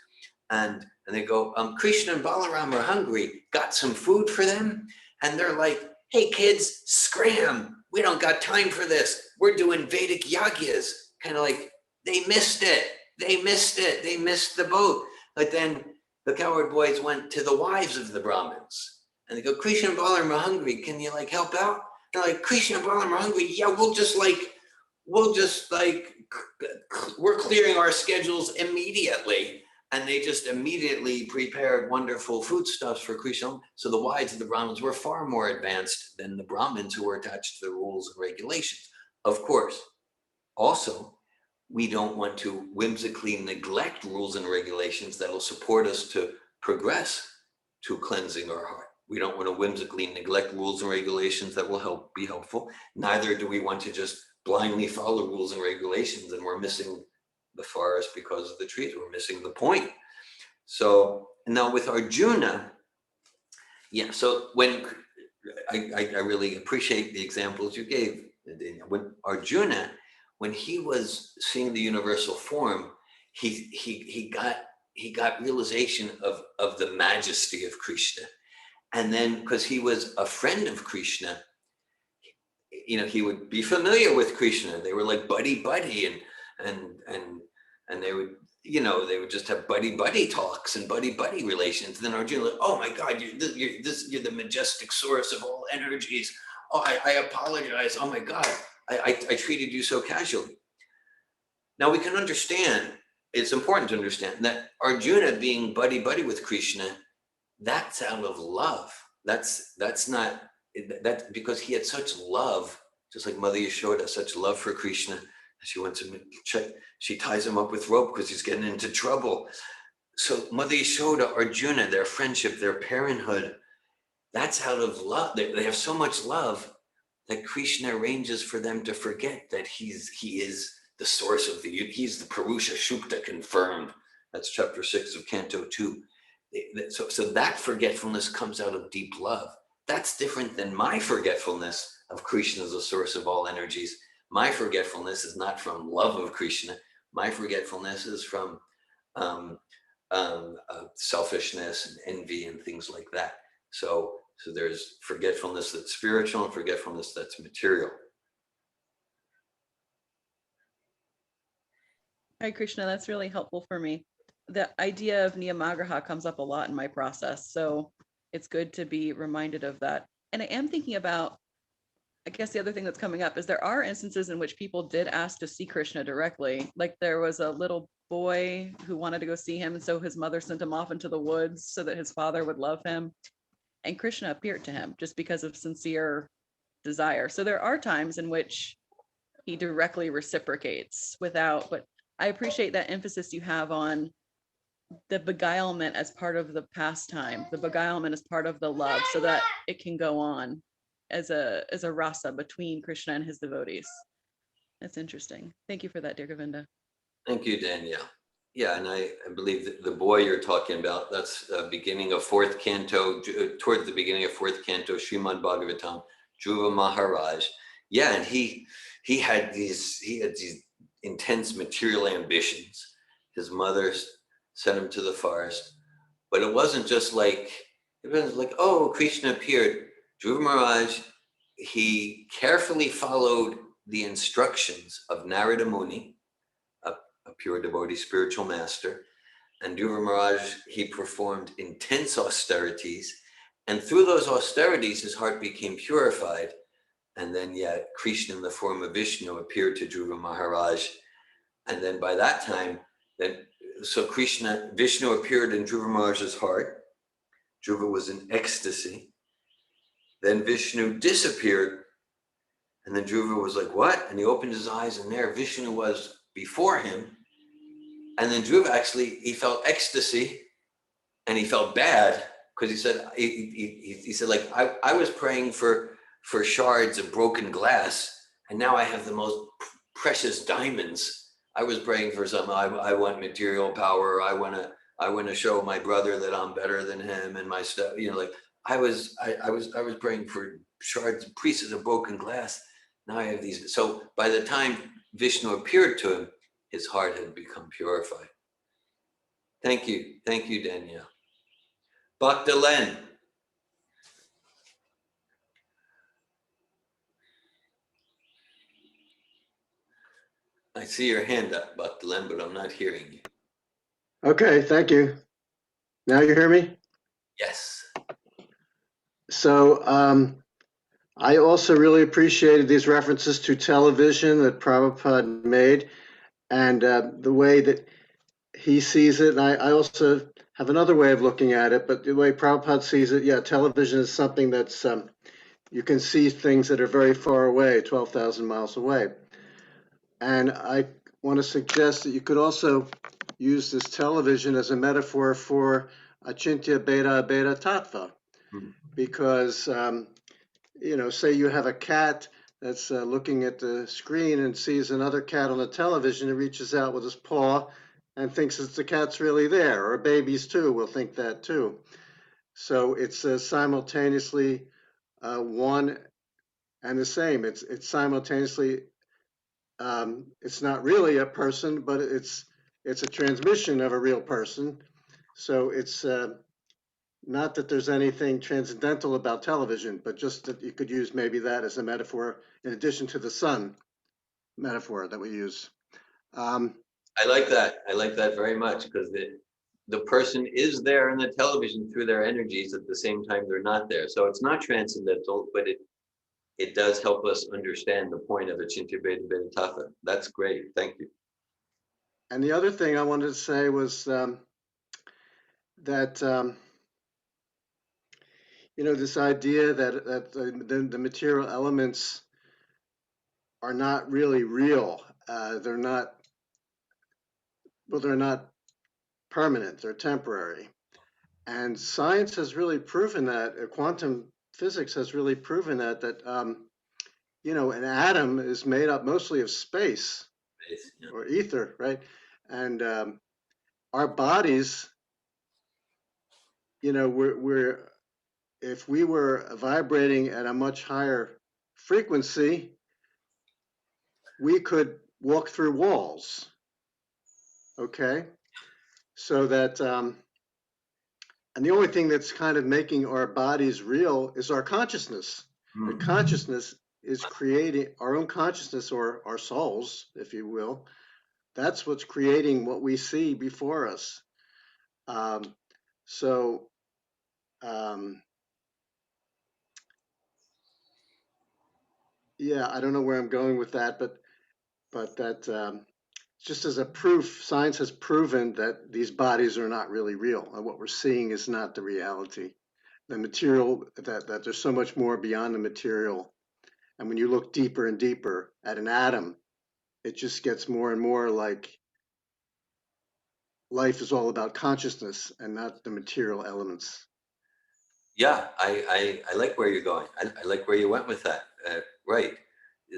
Speaker 1: And they go, Krishna and Balaram are hungry, got some food for them? And they're like, hey kids, scram, we don't got time for this. We're doing Vedic yagyas. Kind of like, they missed it. They missed the boat. But then the cowherd boys went to the wives of the Brahmins and they go, Krishna and Balaram are hungry. Can you help out? They're like, Krishna and Balaram are hungry. Yeah, we're clearing our schedules immediately. And they just immediately prepared wonderful foodstuffs for Krishna. So the wives of the Brahmins were far more advanced than the Brahmins who were attached to the rules and regulations. Of course, also, we don't want to whimsically neglect rules and regulations that will support us to progress to cleansing our heart. We don't want to whimsically neglect rules and regulations that will be helpful. Neither do we want to just blindly follow rules and regulations and we're missing the forest because of the trees. We're missing the point. So now with Arjuna, so when I really appreciate the examples you gave, When Arjuna, when he was seeing the universal form, he got realization of the majesty of Krishna. And then because he was a friend of Krishna, he would be familiar with Krishna. They were like buddy and they would, they would just have buddy talks and buddy relations. And then Arjuna, like, oh my God, you're the majestic source of all energies. Oh, I apologize. Oh my God, I treated you so casually. Now we can understand, it's important to understand that Arjuna being buddy with Krishna, that's out of love. That's not, that's because he had such love, just like Mother Yashoda, such love for Krishna. She wants him to check, she ties him up with rope because he's getting into trouble. So Mother Yashoda, Arjuna, their friendship, their parenthood, that's out of love. They have so much love that Krishna arranges for them to forget that he is the source of he's the Purusha Shukta confirmed. That's chapter 6 of Canto 2. So that forgetfulness comes out of deep love. That's different than my forgetfulness of Krishna as a source of all energies. My forgetfulness is not from love of Krishna. My forgetfulness is from selfishness and envy and things like that. So there's forgetfulness that's spiritual and forgetfulness that's material.
Speaker 6: Hare Krishna, that's really helpful for me. The idea of Niyamagraha comes up a lot in my process, so it's good to be reminded of that. And I am thinking about, I guess the other thing that's coming up is there are instances in which people did ask to see Krishna directly. Like there was a little boy who wanted to go see him, and so his mother sent him off into the woods so that his father would love him. And Krishna appeared to him just because of sincere desire. So there are times in which he directly reciprocates without, but I appreciate that emphasis you have on the beguilement as part of the pastime, the beguilement as part of the love, so that it can go on as a rasa between Krishna and his devotees. That's interesting. Thank you for that, Dhira Govinda.
Speaker 1: Thank you, Danielle. Yeah, and I believe that the boy you're talking about, that's beginning of fourth canto, towards the beginning of fourth canto, Srimad Bhagavatam, Dhruva Maharaj. Yeah, and he had these intense material ambitions. His mother sent him to the forest, but it wasn't just like, oh, Krishna appeared. Dhruva Maharaj, he carefully followed the instructions of Narada Muni, a pure devotee spiritual master, and Dhruva Maharaj, he performed intense austerities, and through those austerities his heart became purified. And then Krishna in the form of Vishnu appeared to Dhruva Maharaj, and then by that time, Vishnu appeared in Dhruva Maharaj's heart. Dhruva was in ecstasy. Then Vishnu disappeared, and then Dhruva was like, what? And he opened his eyes, and there Vishnu was before him. And then Dhruva actually, he felt ecstasy, and he felt bad, because he said, like, I was praying for shards of broken glass, and now I have the most precious diamonds. I was praying for some, I want material power. I want to show my brother that I'm better than him and my stuff. I was praying for shards, pieces of broken glass. Now I have these. So by the time Vishnu appeared to him, his heart had become purified. Thank you, Danielle. Bhakta Len. I see your hand up, Bhakta Len, but I'm not hearing you.
Speaker 4: Okay, thank you. Now you hear me?
Speaker 1: Yes.
Speaker 4: So I also really appreciated these references to television that Prabhupada made, and the way that he sees it. And I also have another way of looking at it, but the way Prabhupada sees it, television is something that's, you can see things that are very far away, 12,000 miles away. And I want to suggest that you could also use this television as a metaphor for Achintya Bheda Bheda Tattva, because, say you have a cat that's looking at the screen and sees another cat on the television, and reaches out with his paw and thinks that the cat's really there, or babies too will think that too. So it's simultaneously one And the same, it's simultaneously, it's not really a person, but it's a transmission of a real person. So it's not that there's anything transcendental about television, but just that you could use maybe that as a metaphor in addition to the sun metaphor that we use.
Speaker 1: I like that. I like that very much because the person is there in the television through their energies at the same time they're not there. So it's not transcendental, but it does help us understand the point of Achintya Beta Beta Tattva. That's great. Thank you.
Speaker 4: And the other thing I wanted to say was that this idea that the material elements are not really real. They're not permanent. They're temporary. And science has really proven that. Quantum physics has really proven that an atom is made up mostly of space or ether, right? And our bodies, we're if we were vibrating at a much higher frequency, we could walk through walls. Okay, so that and the only thing that's kind of making our bodies real is our consciousness. The consciousness is creating our own consciousness, or our souls, if you will. That's what's creating what we see before us. Yeah, I don't know where I'm going with that, but that just as a proof, science has proven that these bodies are not really real, and what we're seeing is not the reality. The material, that there's so much more beyond the material. And when you look deeper and deeper at an atom, it just gets more and more like life is all about consciousness and not the material elements.
Speaker 1: Yeah, I like where you're going. I like where you went with that. Right.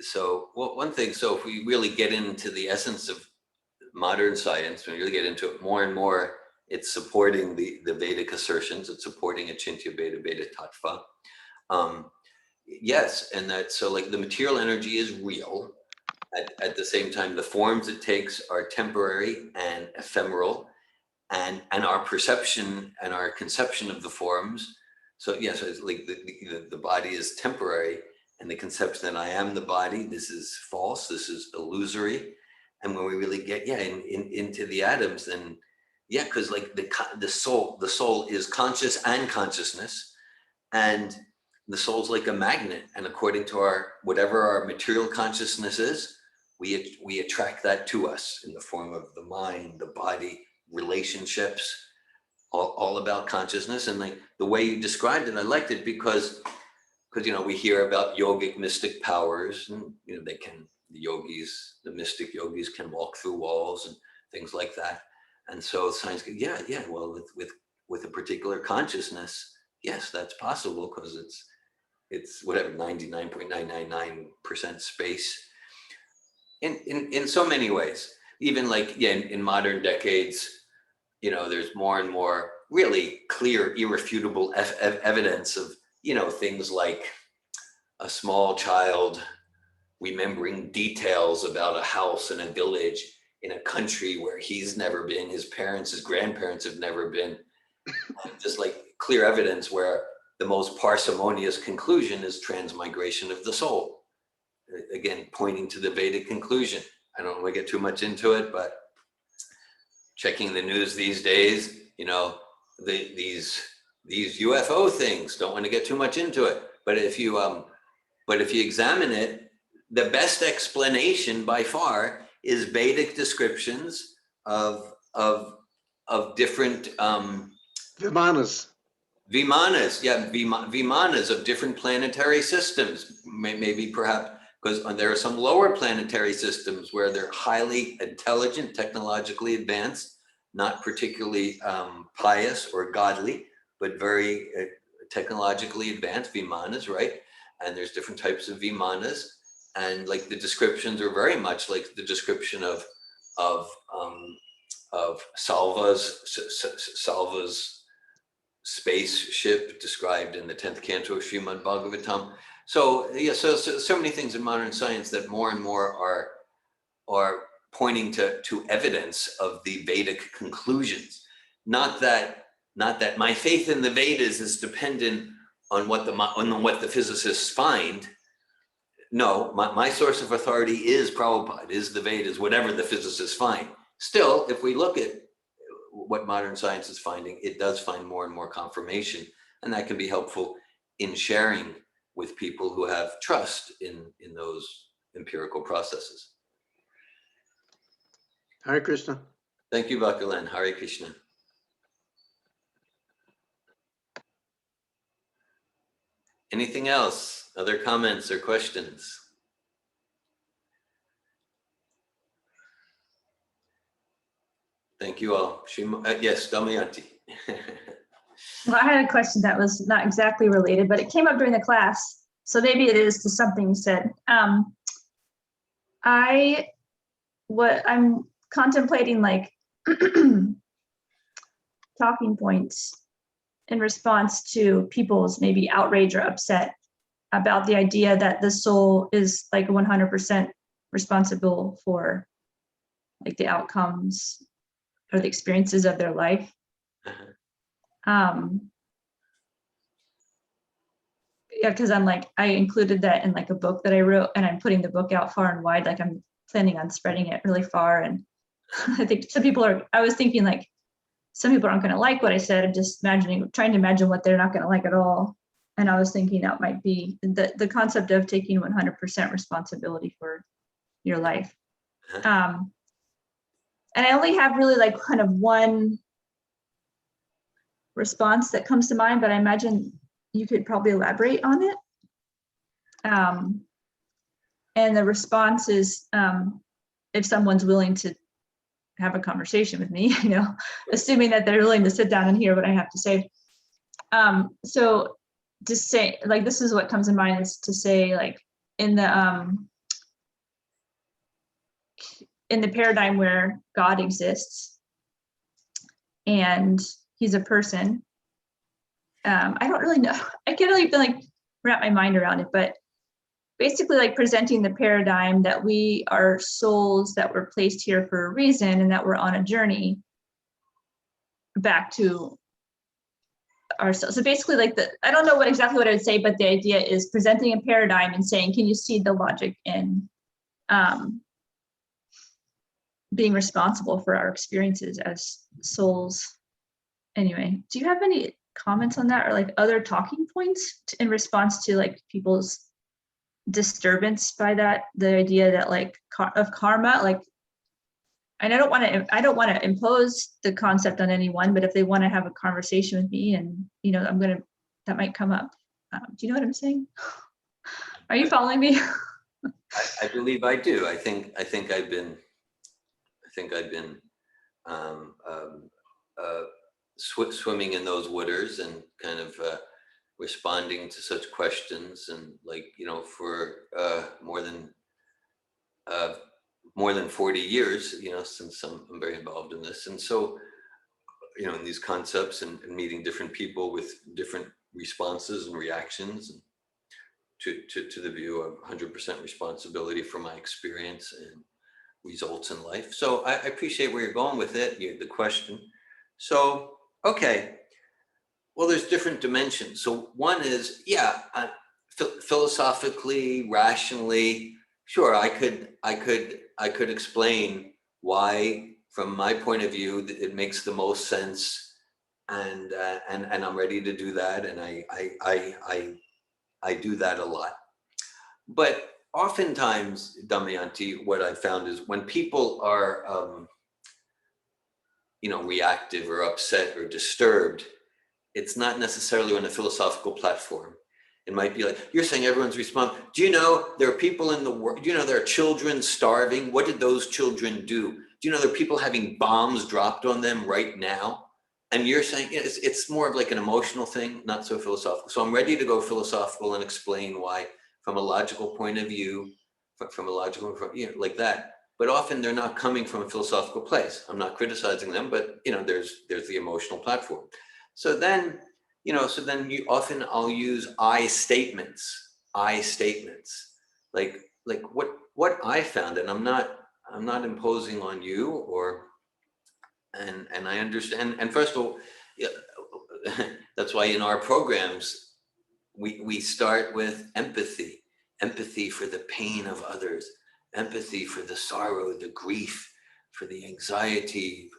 Speaker 1: So, well, one thing, so if we really get into the essence of modern science, when we really get into it more and more, it's supporting the Vedic assertions, it's supporting Achintya Beta Beta Tattva. Yes, and that, so like the material energy is real. At the same time, the forms it takes are temporary and ephemeral, and our perception and our conception of the forms. So yes, it's like the body is temporary, and the conception that I am the body, this is false, this is illusory. And when we really get into the atoms, then because like the soul is conscious and consciousness, and the soul's like a magnet, and according to whatever our material consciousness is, we attract that to us in the form of the mind, the body, relationships, all about consciousness. And like the way you described it, I liked it because we hear about yogic mystic powers, and the mystic yogis can walk through walls and things like that. And so science, well, with a particular consciousness, yes, that's possible because it's whatever 99.999% space in so many ways. Even like in modern decades, there's more and more really clear, irrefutable evidence of things like a small child remembering details about a house in a village in a country where he's never been, his grandparents have never been. Just like clear evidence where the most parsimonious conclusion is transmigration of the soul. Again, pointing to the Vedic conclusion. I don't want to get too much into it, but checking the news these days, these UFO things, don't want to get too much into it. But if you examine it, the best explanation by far is Vedic descriptions of different
Speaker 4: Vimanas.
Speaker 1: Vimanas of different planetary systems. Maybe perhaps because there are some lower planetary systems where they're highly intelligent, technologically advanced, not particularly pious or godly, but very technologically advanced Vimanas, right? And there's different types of Vimanas, and like the descriptions are very much like the description of Salva's spaceship described in the 10th canto of Srimad Bhagavatam. So yeah, so many things in modern science that more and more are pointing to evidence of the Vedic conclusions. Not that my faith in the Vedas is dependent on what the physicists find. No, my source of authority is Prabhupada, is the Vedas, whatever the physicists find. Still, if we look at what modern science is finding, it does find more and more confirmation, and that can be helpful in sharing with people who have trust in those empirical processes.
Speaker 4: Hare Krishna.
Speaker 1: Thank you, Bhaktilan. Hare Krishna. Anything else? Other comments or questions? Thank you all. Yes, Damayanti.
Speaker 7: Well, I had a question that was not exactly related, but it came up during the class. So maybe it is to something you said. I'm contemplating like talking points in response to people's maybe outrage or upset about the idea that the soul is like 100% responsible for like the outcomes or the experiences of their life. Yeah, because I'm like, I included that in like a book that I wrote, and I'm putting the book out far and wide. Like I'm planning on spreading it really far. And I think I was thinking like, some people aren't going to like what I said. I'm just trying to imagine what they're not going to like at all. And I was thinking that might be the concept of taking 100% responsibility for your life. And I only have really like kind of one response that comes to mind, but I imagine you could probably elaborate on it. And the response is, if someone's willing to have a conversation with me, assuming that they're willing to sit down and hear what I have to say. So to say, like, this is what comes in mind, is to say, like, in the paradigm where God exists and he's a person, I don't really know. I can't really feel like wrap my mind around it, but basically like presenting the paradigm that we are souls that were placed here for a reason and that we're on a journey back to ourselves. So basically like I don't know exactly what I would say, but the idea is presenting a paradigm and saying, can you see the logic in being responsible for our experiences as souls? Anyway, do you have any comments on that, or like other talking points in response to like people's disturbance by that, the idea that like of karma, like, and I don't want to impose the concept on anyone, but if they want to have a conversation with me, and that might come up. Do you know what I'm saying? Are you following me?
Speaker 1: I believe I do. I think I've been swimming in those waters and kind of responding to such questions, and like, for more than 40 years, since I'm very involved in this. And so, in these concepts and meeting different people with different responses and reactions, and to the view of 100% responsibility for my experience and results in life. So I appreciate where you're going with it, the question. So, okay. Well, there's different dimensions. So one is, philosophically, rationally, sure, I could explain why, from my point of view, it makes the most sense, and I'm ready to do that, and I do that a lot. But oftentimes, Damayanti, what I've found is when people are, reactive or upset or disturbed, it's not necessarily on a philosophical platform. It might be like, you're saying everyone's responsible. Do you know there are people in the world, do you know there are children starving? What did those children do? Do you know there are people having bombs dropped on them right now? And you're saying it's more of like an emotional thing, not so philosophical. So I'm ready to go philosophical and explain why, from a logical point of view, like that. But often they're not coming from a philosophical place. I'm not criticizing them, but there's the emotional platform. So then, I'll use I statements I statements, like what I found, and I'm not imposing on you, or and I understand. And first of all, yeah, that's why in our programs we start with empathy for the pain of others, empathy for the sorrow, the grief, for the anxiety,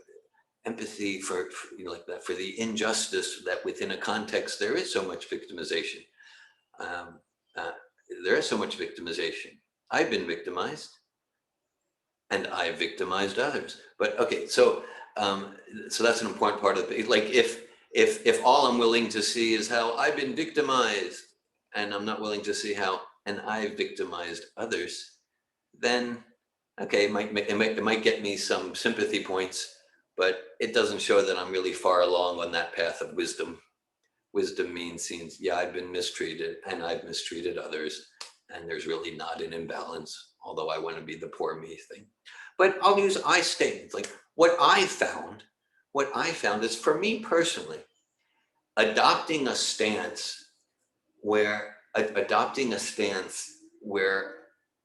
Speaker 1: empathy for like that, for the injustice that within a context there is so much victimization. Um, uh, there is so much victimization. I've been victimized, and I've victimized others. But okay, so so that's an important part of it. Like if all I'm willing to see is how I've been victimized, and I'm not willing to see how and I've victimized others, then okay, it might get me some sympathy points, but it doesn't show that I'm really far along on that path of wisdom. Wisdom means, yeah, I've been mistreated and I've mistreated others, and there's really not an imbalance, although I want to be the poor me thing. But I'll use I statements. Like what I found is, for me personally, adopting a stance where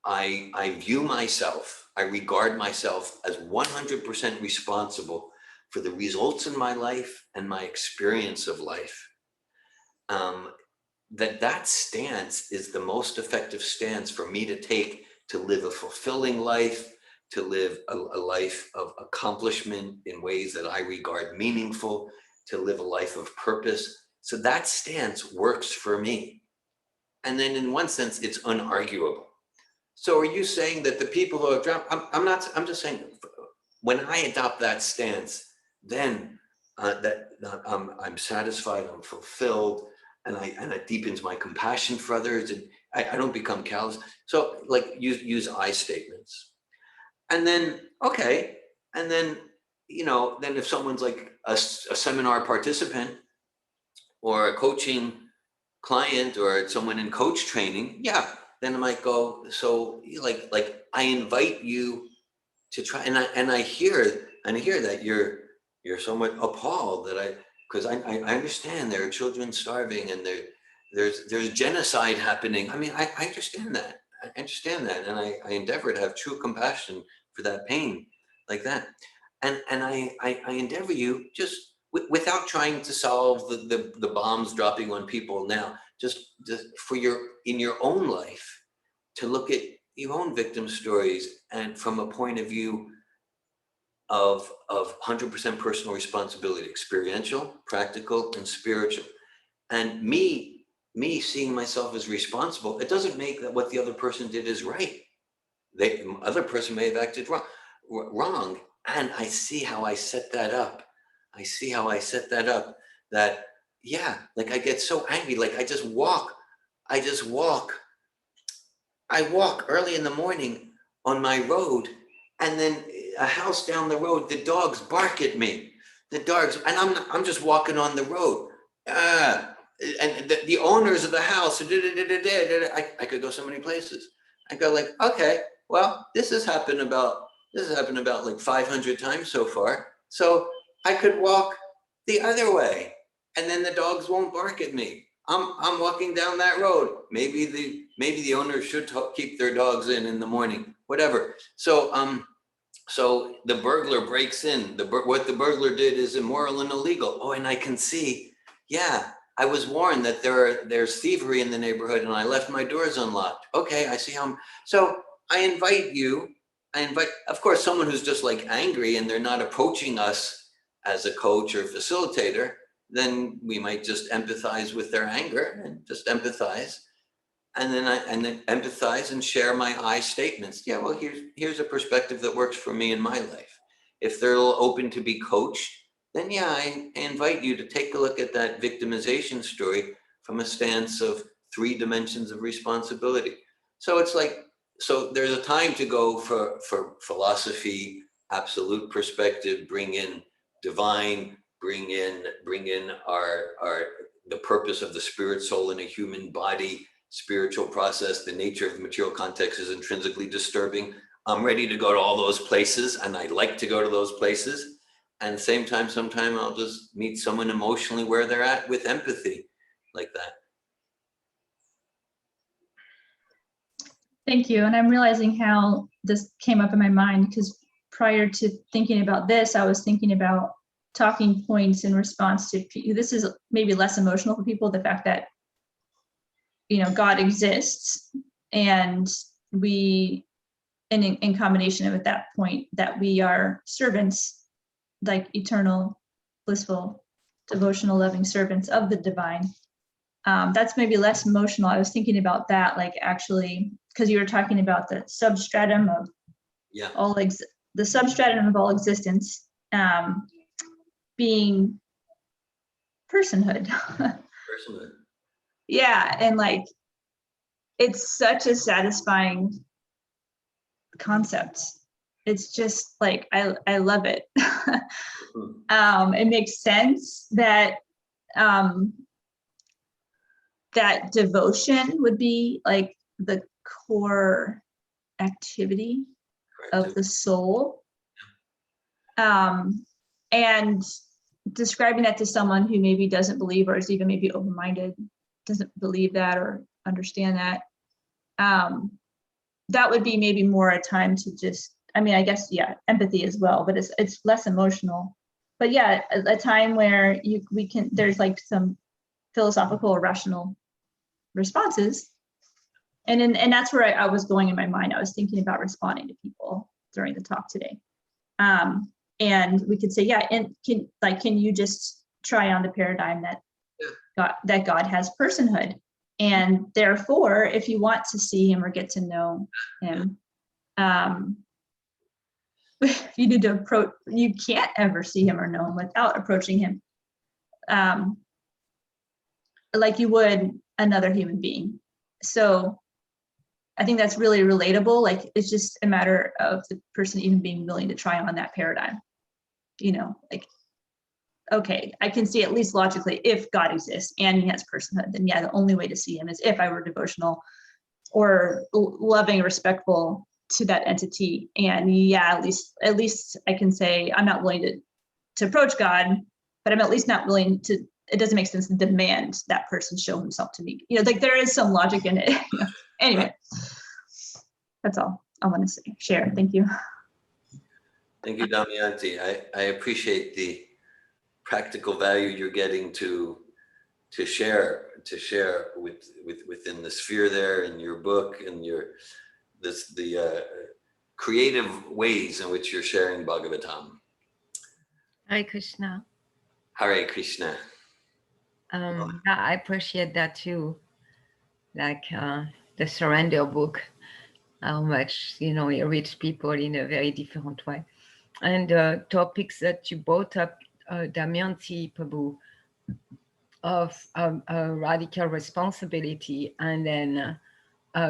Speaker 1: I view myself, I regard myself as 100% responsible for the results in my life and my experience of life. That stance is the most effective stance for me to take to live a fulfilling life, to live a life of accomplishment in ways that I regard meaningful, to live a life of purpose. So that stance works for me. And then in one sense, it's unarguable. So are you saying that the people who have dropped, I'm just saying, when I adopt that stance, then I'm satisfied, I'm fulfilled, and it deepens my compassion for others, and I don't become callous. So like use I statements. And then, okay, and then, then if someone's like a seminar participant or a coaching client or someone in coach training, yeah, then I might go, so like I invite you to try, and I hear that you're somewhat appalled that because I understand there are children starving and there's genocide happening. I mean, I understand that. And I endeavor to have true compassion for that pain like that. And I endeavor you just without trying to solve the bombs dropping on people now, just for in your own life, to look at your own victim stories and from a point of view of 100% personal responsibility, experiential, practical, and spiritual. And me seeing myself as responsible, it doesn't make that what the other person did is right. The other person may have acted wrong. And I see how I set that up. That, yeah, like I get so angry, like I walk early in the morning on my road, and then a house down the road, the dogs bark at me. And I'm just walking on the road. And the owners of the house, I could go so many places. I go like, okay, well, this has happened about like 500 times so far. So I could walk the other way, and then the dogs won't bark at me. I'm walking down that road. Maybe the owner should keep their dogs in the morning, whatever. So so the burglar breaks in. What the burglar did is immoral and illegal. Oh, and I can see, yeah, I was warned that there's thievery in the neighborhood, and I left my doors unlocked. Okay, I see how. So I invite, of course, someone who's just like angry and they're not approaching us as a coach or facilitator, then we might just empathize with their anger and just empathize. And then empathize and share my I statements. Yeah, well, here's a perspective that works for me in my life. If they're open to be coached, then yeah, I invite you to take a look at that victimization story from a stance of 3 dimensions of responsibility. So it's like, so there's a time to go for philosophy, absolute perspective, bring in divine, bring in the purpose of the spirit soul in a human body, spiritual process. The nature of the material context is intrinsically disturbing. I'm ready to go to all those places, and I like to go to those places. And at the same time, sometime I'll just meet someone emotionally where they're at with empathy, like that.
Speaker 7: Thank you. And I'm realizing how this came up in my mind, because prior to thinking about this, I was thinking about talking points in response to, this is maybe less emotional for people, the fact that, God exists, and we, in combination with that point, that we are servants, like eternal, blissful, devotional, loving servants of the divine. That's maybe less emotional. I was thinking about that, like actually, because you were talking about the substratum of the substratum of all existence, being personhood.
Speaker 1: Personhood.
Speaker 7: Yeah, and like, it's such a satisfying concept. It's just like, I love it. It makes sense that that devotion would be like the core activity of the soul. And describing that to someone who maybe doesn't believe, or is even maybe open-minded, doesn't believe that or understand that, that would be maybe more a time to just, I guess, yeah, empathy as well, but it's less emotional. But yeah, a time where there's like some philosophical or rational responses. And that's where I was going in my mind. I was thinking about responding to people during the talk today. And we could say, yeah, and can you just try on the paradigm that God has personhood, and therefore, if you want to see him or get to know him, you need to approach. You can't ever see him or know him without approaching him, like you would another human being. So I think that's really relatable. Like, it's just a matter of the person even being willing to try on that paradigm. Like, okay, I can see at least logically, if God exists and he has personhood, then yeah, the only way to see him is if I were devotional or loving, respectful to that entity. And yeah, at least I can say I'm not willing to approach God, but I'm at least not willing to, it doesn't make sense to demand that person show himself to me. Like, there is some logic in it. Anyway, that's all I want to say. Share. Thank you.
Speaker 1: Thank you, Damayanti. I appreciate the practical value you're getting to share within the sphere there in your book and the creative ways in which you're sharing Bhagavatam.
Speaker 2: Hare Krishna.
Speaker 1: Hare Krishna.
Speaker 2: I appreciate that too. Like the Surrender book, how much, it reaches people in a very different way. And topics that you brought up, Damayanti Prabhu, of radical responsibility and then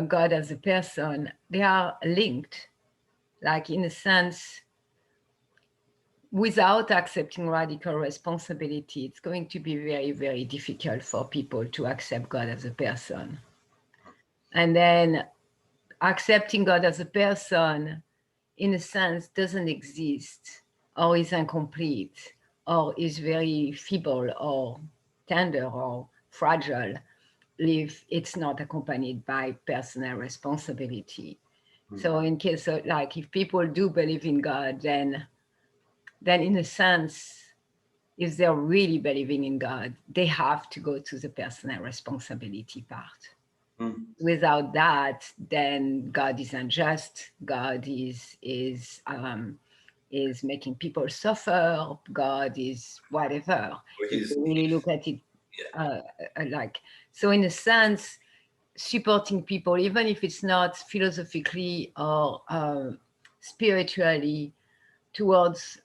Speaker 2: God as a person, they are linked. Like, in a sense, without accepting radical responsibility, it's going to be very, very difficult for people to accept God as a person. And then accepting God as a person, in a sense, doesn't exist, or is incomplete, or is very feeble or tender or fragile if it's not accompanied by personal responsibility. So in case of, like, if people do believe in God, then in a sense, if they're really believing in God, they have to go to the personal responsibility part. Without that, then God is unjust. God is making people suffer. God is whatever. If you really look at it, so in a sense, supporting people, even if it's not philosophically or spiritually, towards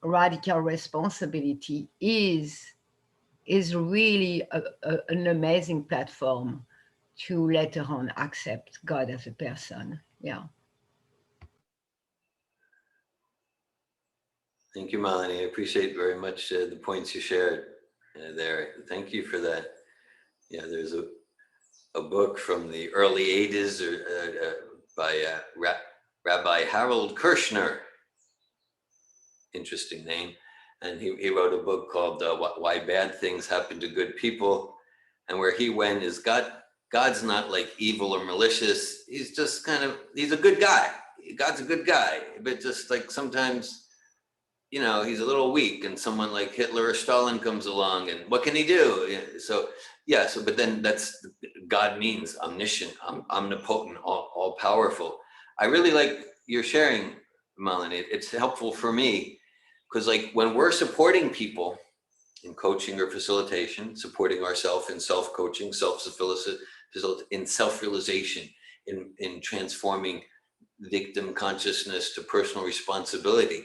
Speaker 2: radical responsibility is really an amazing platform to later on accept God as a person. Yeah.
Speaker 1: Thank you, Malini. I appreciate very much the points you shared there. Thank you for that. Yeah, there's a book from the early 80s by Rabbi Harold Kirshner. Interesting name. And he wrote a book called Why Bad Things Happen to Good People. And where he went is God God's not like evil or malicious. He's just he's a good guy. God's a good guy, but just like sometimes, he's a little weak, and someone like Hitler or Stalin comes along, and what can he do? But then God means omniscient, omnipotent, all powerful. I really like your sharing, Melanie. It's helpful for me because like when we're supporting people in coaching or facilitation, supporting ourselves in self-coaching, in self-realization, in transforming victim consciousness to personal responsibility,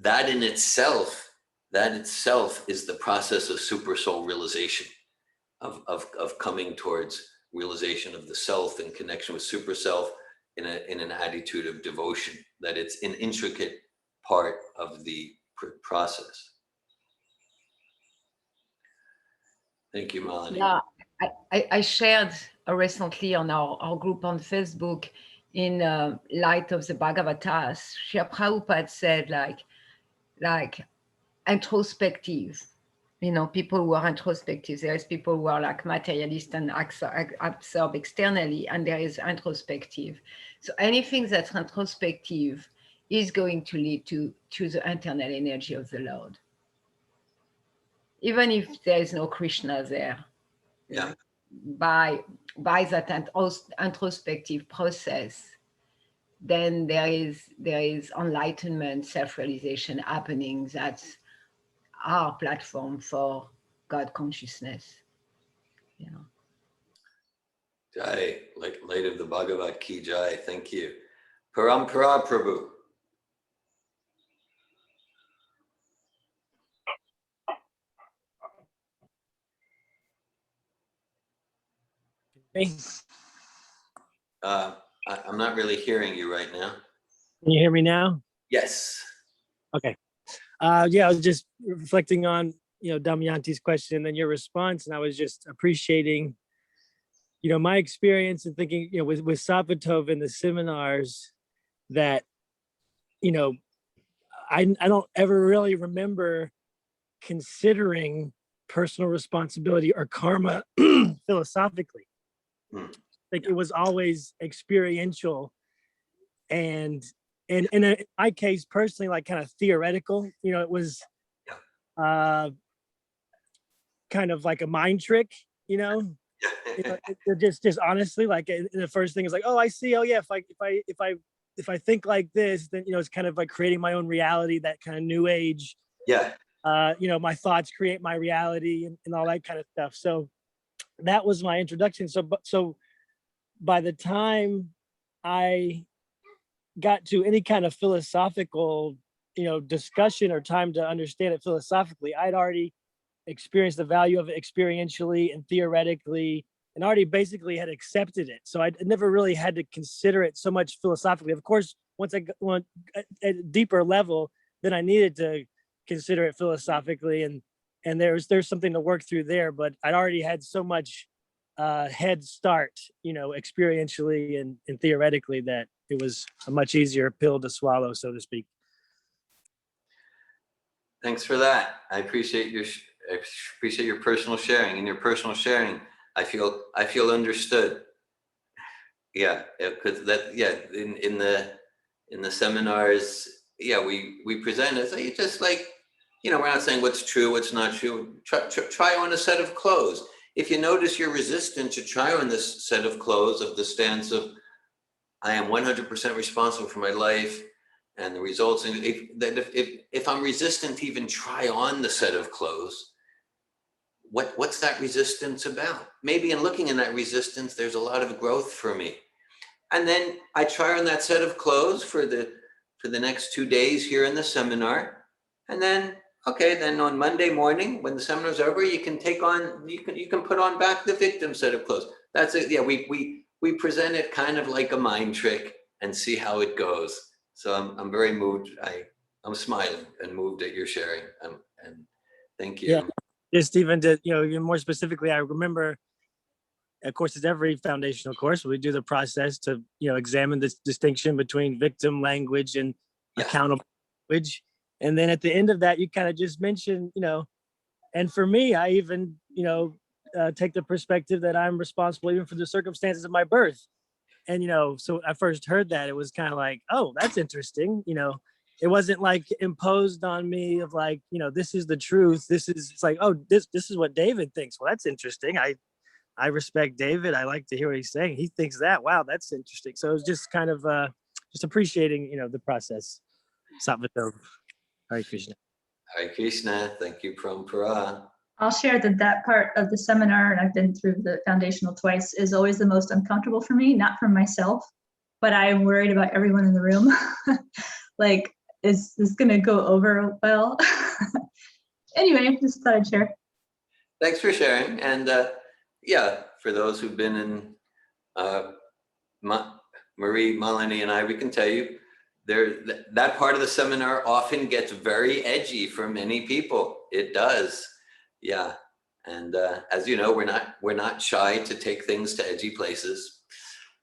Speaker 1: that itself is the process of super soul realization, of coming towards realization of the self in connection with super self in an attitude of devotion, that it's an intricate part of the process. Thank you, Melanie.
Speaker 2: Yeah, I shared recently on our group on Facebook, in light of the Bhagavatas, Srila Prabhupada said like introspective, people who are introspective. There is people who are like materialist and absorb externally, and there is introspective. So anything that's introspective is going to lead to the internal energy of the Lord, even if there is no Krishna there.
Speaker 1: Yeah.
Speaker 2: By that introspective process, then there is enlightenment, self-realization happening. That's our platform for God consciousness.
Speaker 1: Jai, like light of the Bhagavad Ki Jai. Thank you. Parampara Prabhu. I'm not really hearing you right now.
Speaker 8: Can you hear me now?
Speaker 1: Yes.
Speaker 8: Okay. Yeah, I was just reflecting on, Damayanti's question and then your response, and I was just appreciating, my experience and thinking, with Savatov in the seminars that, I don't ever really remember considering personal responsibility or karma philosophically. Like it was always experiential, and in my case personally, like kind of theoretical. It was kind of like a mind trick. Just honestly, like the first thing is like, oh, I see. Oh yeah, if I think like this, then it's kind of like creating my own reality. That kind of new age.
Speaker 1: Yeah.
Speaker 8: My thoughts create my reality and all that kind of stuff. So that was my introduction. So by the time I got to any kind of philosophical, discussion or time to understand it philosophically, I'd already experienced the value of it experientially and theoretically, and already basically had accepted it. So I never really had to consider it so much philosophically. Of course, once I went at a deeper level, then I needed to consider it philosophically, and there's something to work through there. But I'd already had so much head start, experientially and theoretically, that it was a much easier pill to swallow, so to speak.
Speaker 1: Thanks for that. I appreciate your personal sharing. In your personal sharing, I feel understood. Yeah, because in the seminars, we present it. So you just like, we're not saying what's true, what's not true. Try on a set of clothes. If you notice you're resistant to try on this set of clothes of the stance of, I am 100% responsible for my life and the results. And if I'm resistant to even try on the set of clothes, what's that resistance about? Maybe in looking in that resistance, there's a lot of growth for me. And then I try on that set of clothes for the next 2 days here in the seminar. And then, then on Monday morning, when the seminar's over, you can put on back the victim set of clothes. That's it. Yeah, we present it kind of like a mind trick and see how it goes. So I'm very moved. I'm smiling and moved at your sharing. And thank you.
Speaker 8: Yeah, just even to, even more specifically, I remember, of course, it's every foundational course, we do the process to, examine this distinction between victim language and accountable language. And then at the end of that, you kind of just mention, and for me, I even, take the perspective that I'm responsible even for the circumstances of my birth. And, so I first heard that, it was kind of like, oh, that's interesting. It wasn't like imposed on me of like, this is the truth. It's like, oh, this is what David thinks. Well, that's interesting. I respect David. I like to hear what he's saying. He thinks that. Wow, that's interesting. So it was just kind of just appreciating, the process. Sattva. Hare Krishna.
Speaker 1: Hare Krishna. Thank you, Parampara.
Speaker 7: I'll share that part of the seminar, and I've been through the foundational twice, is always the most uncomfortable for me, not for myself, but I'm worried about everyone in the room. Like, is this going to go over well? Anyway, just thought I'd share.
Speaker 1: Thanks for sharing. And yeah, for those who've been in, Marie, Malini, and I, we can tell you, that part of the seminar often gets very edgy for many people. It does. Yeah. And as you know, we're not shy to take things to edgy places.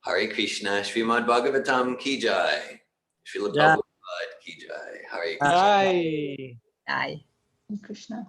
Speaker 1: Hare Krishna, Srimad Bhagavatam ki jai. Srila
Speaker 8: Jai.
Speaker 1: Prabhupada ki jai. Hare Krishna.
Speaker 8: Hi.
Speaker 2: Aye.
Speaker 7: Krishna.